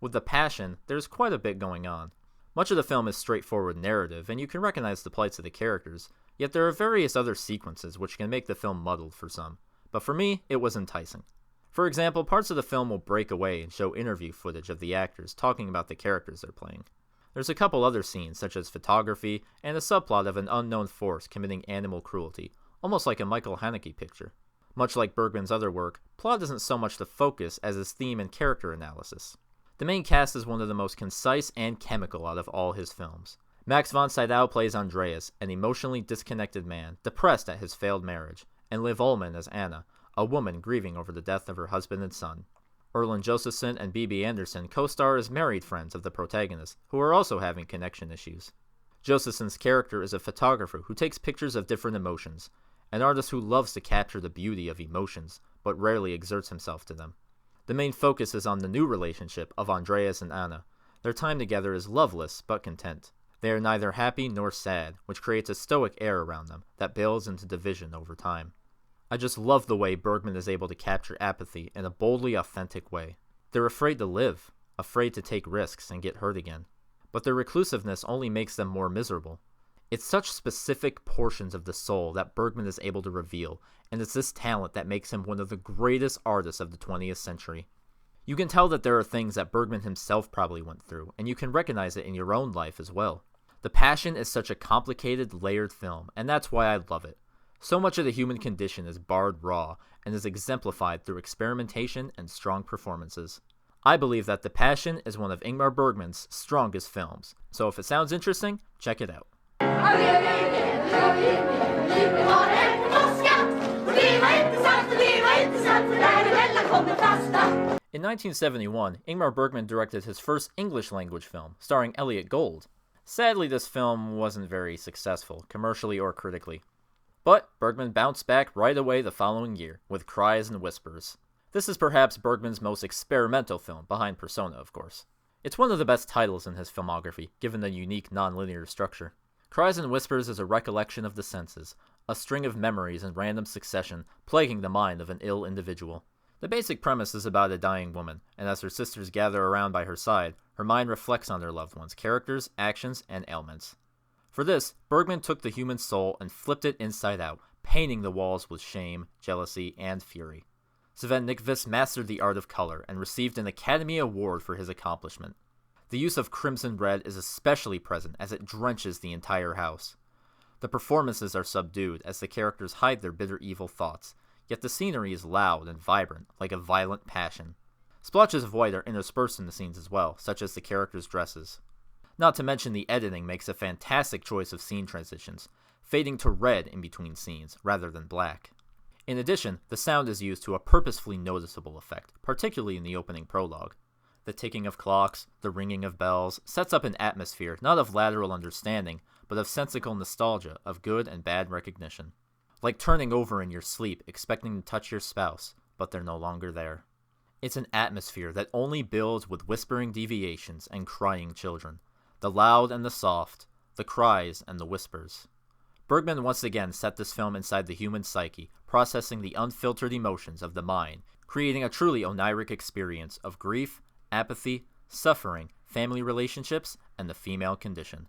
With The Passion, there's quite a bit going on. Much of the film is straightforward narrative, and you can recognize the plights of the characters, yet there are various other sequences which can make the film muddled for some. But for me, it was enticing. For example, parts of the film will break away and show interview footage of the actors talking about the characters they're playing. There's a couple other scenes, such as photography, and a subplot of an unknown force committing animal cruelty, almost like a Michael Haneke picture. Much like Bergman's other work, plot isn't so much the focus as his theme and character analysis. The main cast is one of the most concise and chemical out of all his films. Max von Sydow plays Andreas, an emotionally disconnected man, depressed at his failed marriage, and Liv Ullmann as Anna, a woman grieving over the death of her husband and son. Erland Josephson and Bibi Andersson co-star as married friends of the protagonist, who are also having connection issues. Josephson's character is a photographer who takes pictures of different emotions, an artist who loves to capture the beauty of emotions, but rarely exerts himself to them. The main focus is on the new relationship of Andreas and Anna. Their time together is loveless but content. They are neither happy nor sad, which creates a stoic air around them that builds into division over time. I just love the way Bergman is able to capture apathy in a boldly authentic way. They're afraid to live, afraid to take risks and get hurt again. But their reclusiveness only makes them more miserable. It's such specific portions of the soul that Bergman is able to reveal, and it's this talent that makes him one of the greatest artists of the 20th century. You can tell that there are things that Bergman himself probably went through, and you can recognize it in your own life as well. The Passion is such a complicated, layered film, and that's why I love it. So much of the human condition is barred raw and is exemplified through experimentation and strong performances. I believe that The Passion is one of Ingmar Bergman's strongest films, so if it sounds interesting, check it out. In 1971, Ingmar Bergman directed his first English-language film, starring Elliot Gould. Sadly, this film wasn't very successful, commercially or critically. But Bergman bounced back right away the following year, with Cries and Whispers. This is perhaps Bergman's most experimental film, behind Persona, of course. It's one of the best titles in his filmography, given the unique non-linear structure. Cries and Whispers is a recollection of the senses, a string of memories in random succession plaguing the mind of an ill individual. The basic premise is about a dying woman, and as her sisters gather around by her side, her mind reflects on their loved ones' characters, actions, and ailments. For this, Bergman took the human soul and flipped it inside out, painting the walls with shame, jealousy, and fury. Sven Nykvist mastered the art of color and received an Academy Award for his accomplishment. The use of crimson red is especially present as it drenches the entire house. The performances are subdued as the characters hide their bitter evil thoughts, yet the scenery is loud and vibrant, like a violent passion. Splotches of white are interspersed in the scenes as well, such as the characters' dresses. Not to mention the editing makes a fantastic choice of scene transitions, fading to red in between scenes, rather than black. In addition, the sound is used to a purposefully noticeable effect, particularly in the opening prologue. The ticking of clocks, the ringing of bells, sets up an atmosphere not of lateral understanding, but of sensical nostalgia of good and bad recognition. Like turning over in your sleep expecting to touch your spouse, but they're no longer there. It's an atmosphere that only builds with whispering deviations and crying children, the loud and the soft, the cries and the whispers. Bergman once again set this film inside the human psyche, processing the unfiltered emotions of the mind, creating a truly oniric experience of grief, apathy, suffering, family relationships, and the female condition.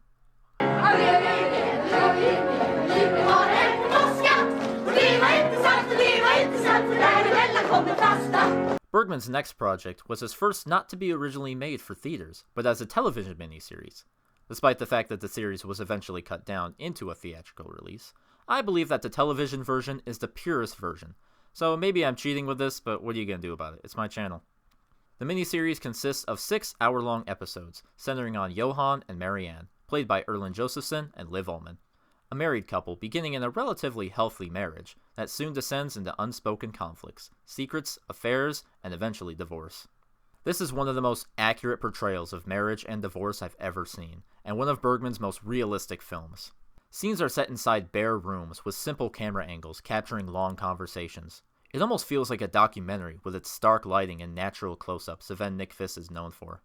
Bergman's next project was his first not to be originally made for theaters, but as a television miniseries. Despite the fact that the series was eventually cut down into a theatrical release, I believe that the television version is the purest version. So maybe I'm cheating with this, but what are you going to do about it? It's my channel. The miniseries consists of 6 hour-long episodes, centering on Johan and Marianne, played by Erland Josephson and Liv Ullmann, a married couple beginning in a relatively healthy marriage that soon descends into unspoken conflicts, secrets, affairs, and eventually divorce. This is one of the most accurate portrayals of marriage and divorce I've ever seen, and one of Bergman's most realistic films. Scenes are set inside bare rooms with simple camera angles capturing long conversations. It almost feels like a documentary with its stark lighting and natural close-ups Sven Nykvist is known for.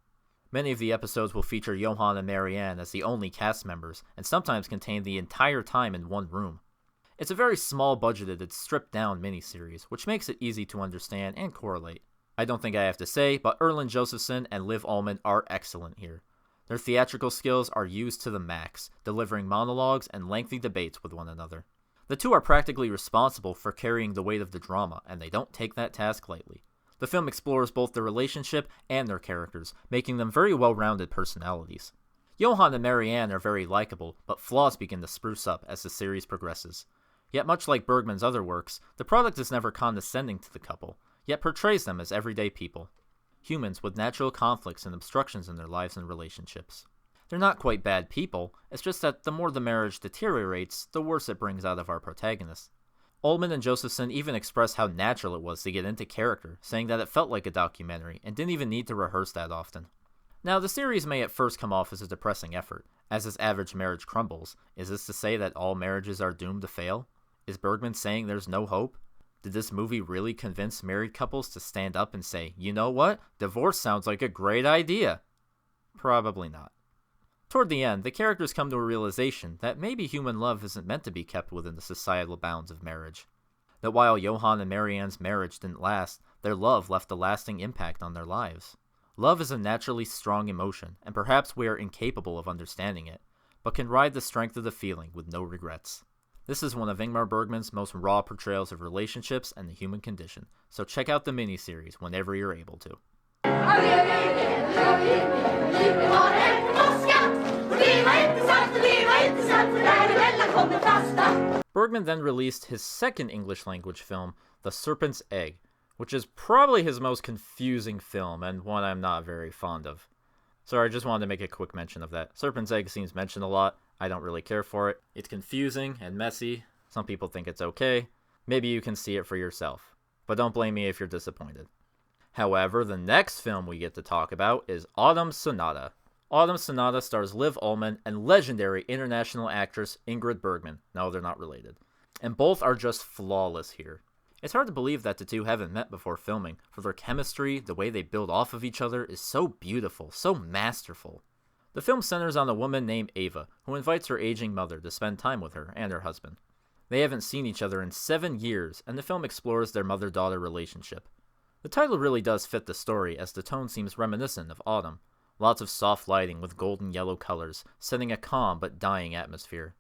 Many of the episodes will feature Johan and Marianne as the only cast members, and sometimes contain the entire time in one room. It's a very small-budgeted and stripped-down miniseries, which makes it easy to understand and correlate. I don't think I have to say, but Erland Josephson and Liv Ullmann are excellent here. Their theatrical skills are used to the max, delivering monologues and lengthy debates with one another. The two are practically responsible for carrying the weight of the drama, and they don't take that task lightly. The film explores both their relationship and their characters, making them very well-rounded personalities. Johan and Marianne are very likable, but flaws begin to spruce up as the series progresses. Yet much like Bergman's other works, the product is never condescending to the couple, yet portrays them as everyday people. Humans with natural conflicts and obstructions in their lives and relationships. They're not quite bad people, it's just that the more the marriage deteriorates, the worse it brings out of our protagonists. Ullmann and Josephson even expressed how natural it was to get into character, saying that it felt like a documentary and didn't even need to rehearse that often. Now, the series may at first come off as a depressing effort. As this average marriage crumbles, is this to say that all marriages are doomed to fail? Is Bergman saying there's no hope? Did this movie really convince married couples to stand up and say, you know what, divorce sounds like a great idea? Probably not. Toward the end, the characters come to a realization that maybe human love isn't meant to be kept within the societal bounds of marriage. That while Johan and Marianne's marriage didn't last, their love left a lasting impact on their lives. Love is a naturally strong emotion, and perhaps we are incapable of understanding it, but can ride the strength of the feeling with no regrets. This is one of Ingmar Bergman's most raw portrayals of relationships and the human condition, so check out the miniseries whenever you're able to. Vi var inte så att Bergman then released his second English-language film, The Serpent's Egg, which is probably his most confusing film, and one I'm not very fond of. Sorry, I just wanted to make a quick mention of that. Serpent's Egg seems mentioned a lot. I don't really care for it. It's confusing and messy. Some people think it's okay. Maybe you can see it for yourself. But don't blame me if you're disappointed. However, the next film we get to talk about is Autumn Sonata. Autumn Sonata stars Liv Ullmann and legendary international actress Ingrid Bergman. No, they're not related. And both are just flawless here. It's hard to believe that the two haven't met before filming, for their chemistry, the way they build off of each other, is so beautiful, so masterful. The film centers on a woman named Ava, who invites her aging mother to spend time with her and her husband. They haven't seen each other in 7 years, and the film explores their mother-daughter relationship. The title really does fit the story, as the tone seems reminiscent of autumn. Lots of soft lighting with golden yellow colors, setting a calm but dying atmosphere.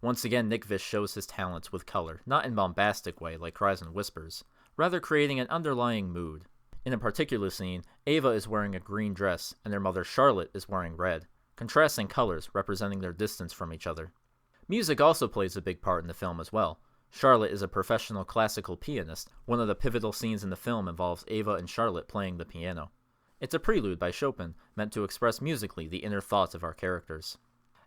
Once again, Nick Vish shows his talents with color, not in a bombastic way like Cries and Whispers, rather creating an underlying mood. In a particular scene, Ava is wearing a green dress, and their mother Charlotte is wearing red, contrasting colors representing their distance from each other. Music also plays a big part in the film as well. Charlotte is a professional classical pianist. One of the pivotal scenes in the film involves Ava and Charlotte playing the piano. It's a prelude by Chopin, meant to express musically the inner thoughts of our characters.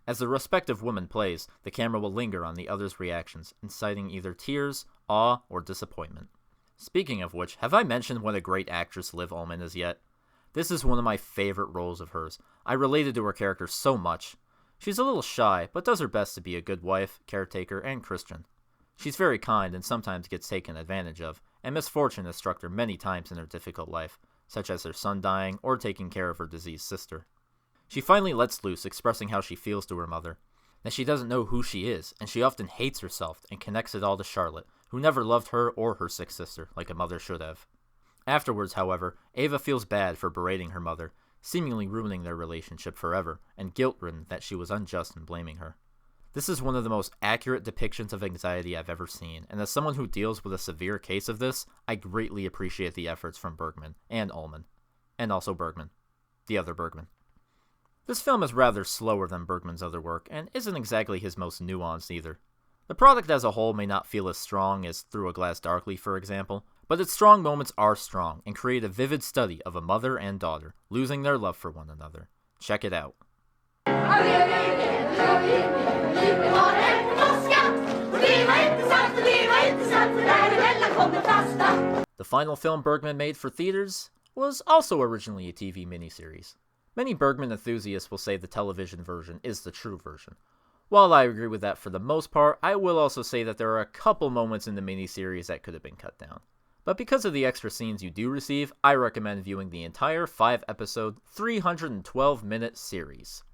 As the respective woman plays, the camera will linger on the other's reactions, inciting either tears, awe, or disappointment. Speaking of which, have I mentioned what a great actress Liv Ullmann is yet? This is one of my favorite roles of hers. I related to her character so much. She's a little shy, but does her best to be a good wife, caretaker, and Christian. She's very kind and sometimes gets taken advantage of, and misfortune has struck her many times in her difficult life, such as her son dying or taking care of her diseased sister. She finally lets loose, expressing how she feels to her mother, that she doesn't know who she is, and she often hates herself, and connects it all to Charlotte, who never loved her or her sick sister like a mother should have. Afterwards, however, Ava feels bad for berating her mother, seemingly ruining their relationship forever, and guilt-ridden that she was unjust in blaming her. This is one of the most accurate depictions of anxiety I've ever seen, and as someone who deals with a severe case of this, I greatly appreciate the efforts from Bergman and Ullmann. And also Bergman. The other Bergman. This film is rather slower than Bergman's other work, and isn't exactly his most nuanced either. The product as a whole may not feel as strong as Through a Glass Darkly, for example, but its strong moments are strong, and create a vivid study of a mother and daughter, losing their love for one another. Check it out. The final film Bergman made for theaters was also originally a TV miniseries. Many Bergman enthusiasts will say the television version is the true version. While I agree with that for the most part, I will also say that there are a couple moments in the miniseries that could have been cut down. But because of the extra scenes you do receive, I recommend viewing the entire 5-episode, 312-minute series.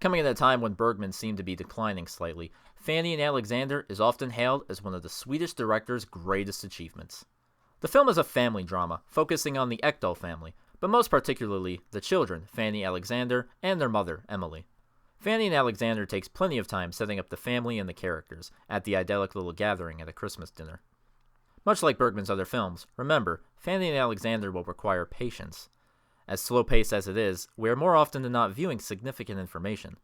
Coming at a time when Bergman seemed to be declining slightly, Fanny and Alexander is often hailed as one of the Swedish director's greatest achievements. The film is a family drama, focusing on the Ekdahl family, but most particularly the children, Fanny Alexander, and their mother, Emily. Fanny and Alexander takes plenty of time setting up the family and the characters at the idyllic little gathering at a Christmas dinner. Much like Bergman's other films, remember, Fanny and Alexander will require patience. As slow-paced as it is, we are more often than not viewing significant information.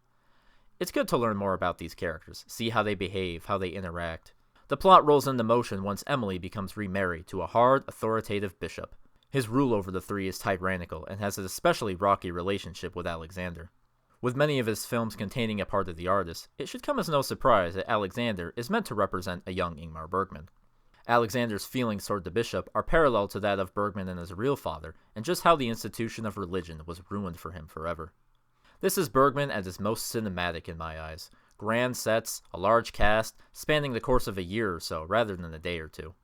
It's good to learn more about these characters, see how they behave, how they interact. The plot rolls into motion once Emily becomes remarried to a hard, authoritative bishop. His rule over the three is tyrannical and has an especially rocky relationship with Alexander. With many of his films containing a part of the artist, it should come as no surprise that Alexander is meant to represent a young Ingmar Bergman. Alexander's feelings toward the bishop are parallel to that of Bergman and his real father, and just how the institution of religion was ruined for him forever. This is Bergman at his most cinematic in my eyes. Grand sets, a large cast, spanning the course of a year or so rather than a day or two.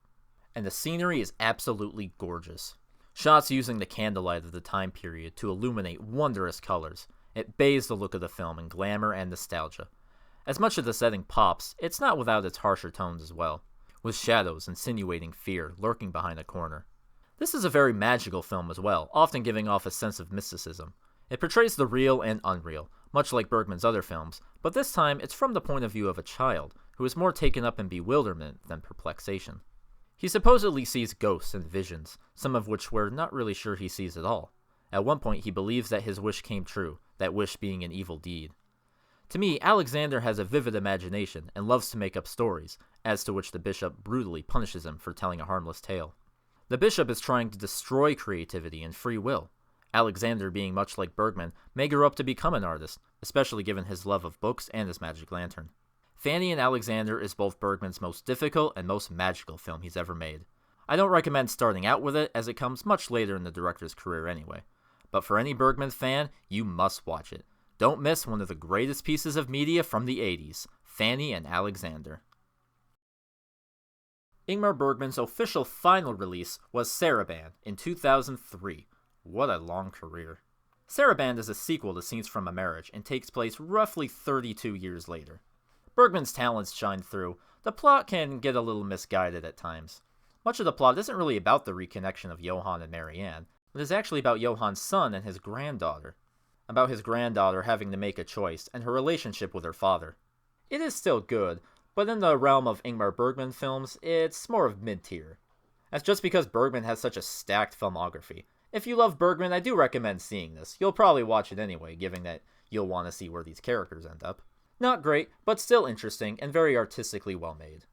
And the scenery is absolutely gorgeous. Shots using the candlelight of the time period to illuminate wondrous colors. It bathes the look of the film in glamour and nostalgia. As much of the setting pops, it's not without its harsher tones as well, with shadows insinuating fear lurking behind a corner. This is a very magical film as well, often giving off a sense of mysticism. It portrays the real and unreal, much like Bergman's other films, but this time it's from the point of view of a child, who is more taken up in bewilderment than perplexation. He supposedly sees ghosts and visions, some of which we're not really sure he sees at all. At one point he believes that his wish came true, that wish being an evil deed. To me, Alexander has a vivid imagination and loves to make up stories, as to which the bishop brutally punishes him for telling a harmless tale. The bishop is trying to destroy creativity and free will. Alexander, being much like Bergman, may grow up to become an artist, especially given his love of books and his magic lantern. Fanny and Alexander is both Bergman's most difficult and most magical film he's ever made. I don't recommend starting out with it, as it comes much later in the director's career anyway. But for any Bergman fan, you must watch it. Don't miss one of the greatest pieces of media from the 80s, Fanny and Alexander. Ingmar Bergman's official final release was Saraband in 2003. What a long career. Saraband is a sequel to Scenes from a Marriage and takes place roughly 32 years later. Bergman's talents shine through. The plot can get a little misguided at times. Much of the plot isn't really about the reconnection of Johann and Marianne. It is actually about Johann's son and his granddaughter. About his granddaughter having to make a choice and her relationship with her father. It is still good, but in the realm of Ingmar Bergman films, it's more of mid-tier. That's just because Bergman has such a stacked filmography. If you love Bergman, I do recommend seeing this. You'll probably watch it anyway, given that you'll want to see where these characters end up. Not great, but still interesting and very artistically well made.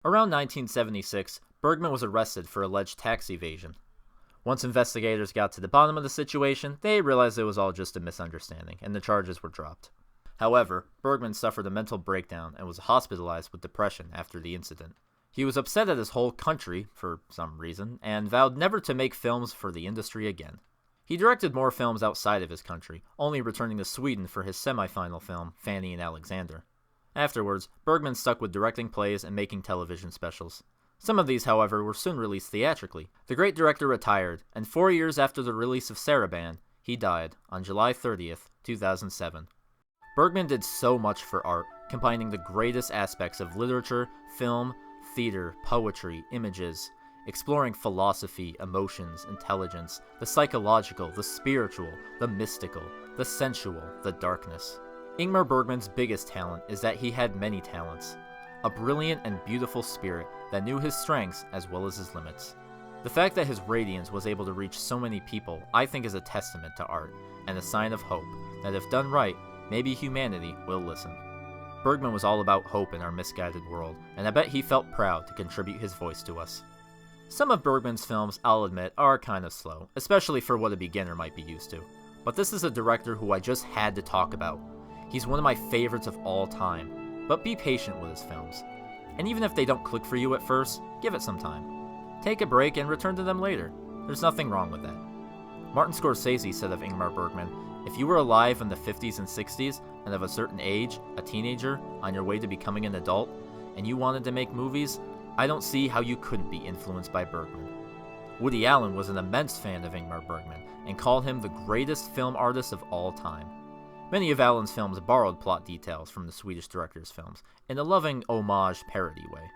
Around 1976, Bergman was arrested for alleged tax evasion. Once investigators got to the bottom of the situation, they realized it was all just a misunderstanding, and the charges were dropped. However, Bergman suffered a mental breakdown and was hospitalized with depression after the incident. He was upset at his whole country, for some reason, and vowed never to make films for the industry again. He directed more films outside of his country, only returning to Sweden for his semi-final film, Fanny and Alexander. Afterwards, Bergman stuck with directing plays and making television specials. Some of these, however, were soon released theatrically. The great director retired, and 4 years after the release of Saraband, he died on July 30th, 2007. Bergman did so much for art, combining the greatest aspects of literature, film, theater, poetry, images, exploring philosophy, emotions, intelligence, the psychological, the spiritual, the mystical, the sensual, the darkness. Ingmar Bergman's biggest talent is that he had many talents. A brilliant and beautiful spirit that knew his strengths as well as his limits. The fact that his radiance was able to reach so many people, I think, is a testament to art, and a sign of hope, that if done right, maybe humanity will listen. Bergman was all about hope in our misguided world, and I bet he felt proud to contribute his voice to us. Some of Bergman's films, I'll admit, are kind of slow, especially for what a beginner might be used to. But this is a director who I just had to talk about. He's one of my favorites of all time, but be patient with his films. And even if they don't click for you at first, give it some time. Take a break and return to them later. There's nothing wrong with that. Martin Scorsese said of Ingmar Bergman, "If you were alive in the 50s and 60s and of a certain age, a teenager, on your way to becoming an adult, and you wanted to make movies, I don't see how you couldn't be influenced by Bergman." Woody Allen was an immense fan of Ingmar Bergman and called him the greatest film artist of all time. Many of Allen's films borrowed plot details from the Swedish director's films in a loving homage parody way.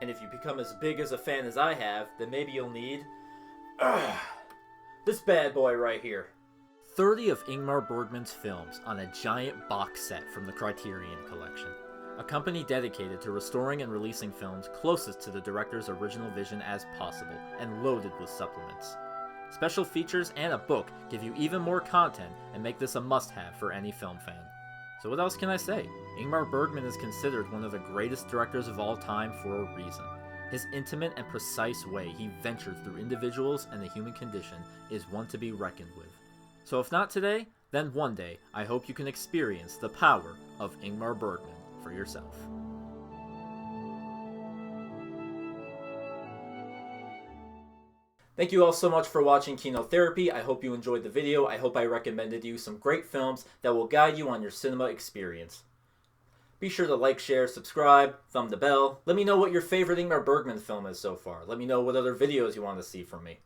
And if you become as big as a fan as I have, then maybe you'll need this bad boy right here. 30 of Ingmar Bergman's films on a giant box set from the Criterion Collection. A company dedicated to restoring and releasing films closest to the director's original vision as possible, and loaded with supplements. Special features and a book give you even more content and make this a must-have for any film fan. So what else can I say? Ingmar Bergman is considered one of the greatest directors of all time for a reason. His intimate and precise way he ventured through individuals and the human condition is one to be reckoned with. So if not today, then one day, I hope you can experience the power of Ingmar Bergman for yourself. Thank you all so much for watching Kinotherapy. I hope you enjoyed the video. I hope I recommended you some great films that will guide you on your cinema experience. Be sure to like, share, subscribe, thumb the bell. Let me know what your favorite Ingmar Bergman film is so far. Let me know what other videos you want to see from me.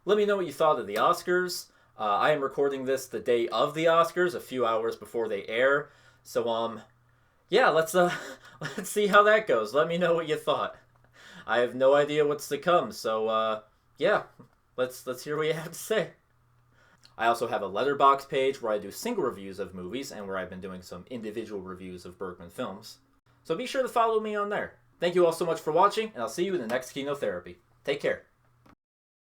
Let me know what you thought of the Oscars. I am recording this the day of the Oscars, a few hours before they air. So, yeah, let's see how that goes. Let me know what you thought. I have no idea what's to come, so, yeah, let's hear what you have to say. I also have a Letterboxd page where I do single reviews of movies and where I've been doing some individual reviews of Bergman films. So be sure to follow me on there. Thank you all so much for watching, and I'll see you in the next Kinotherapy. Take care.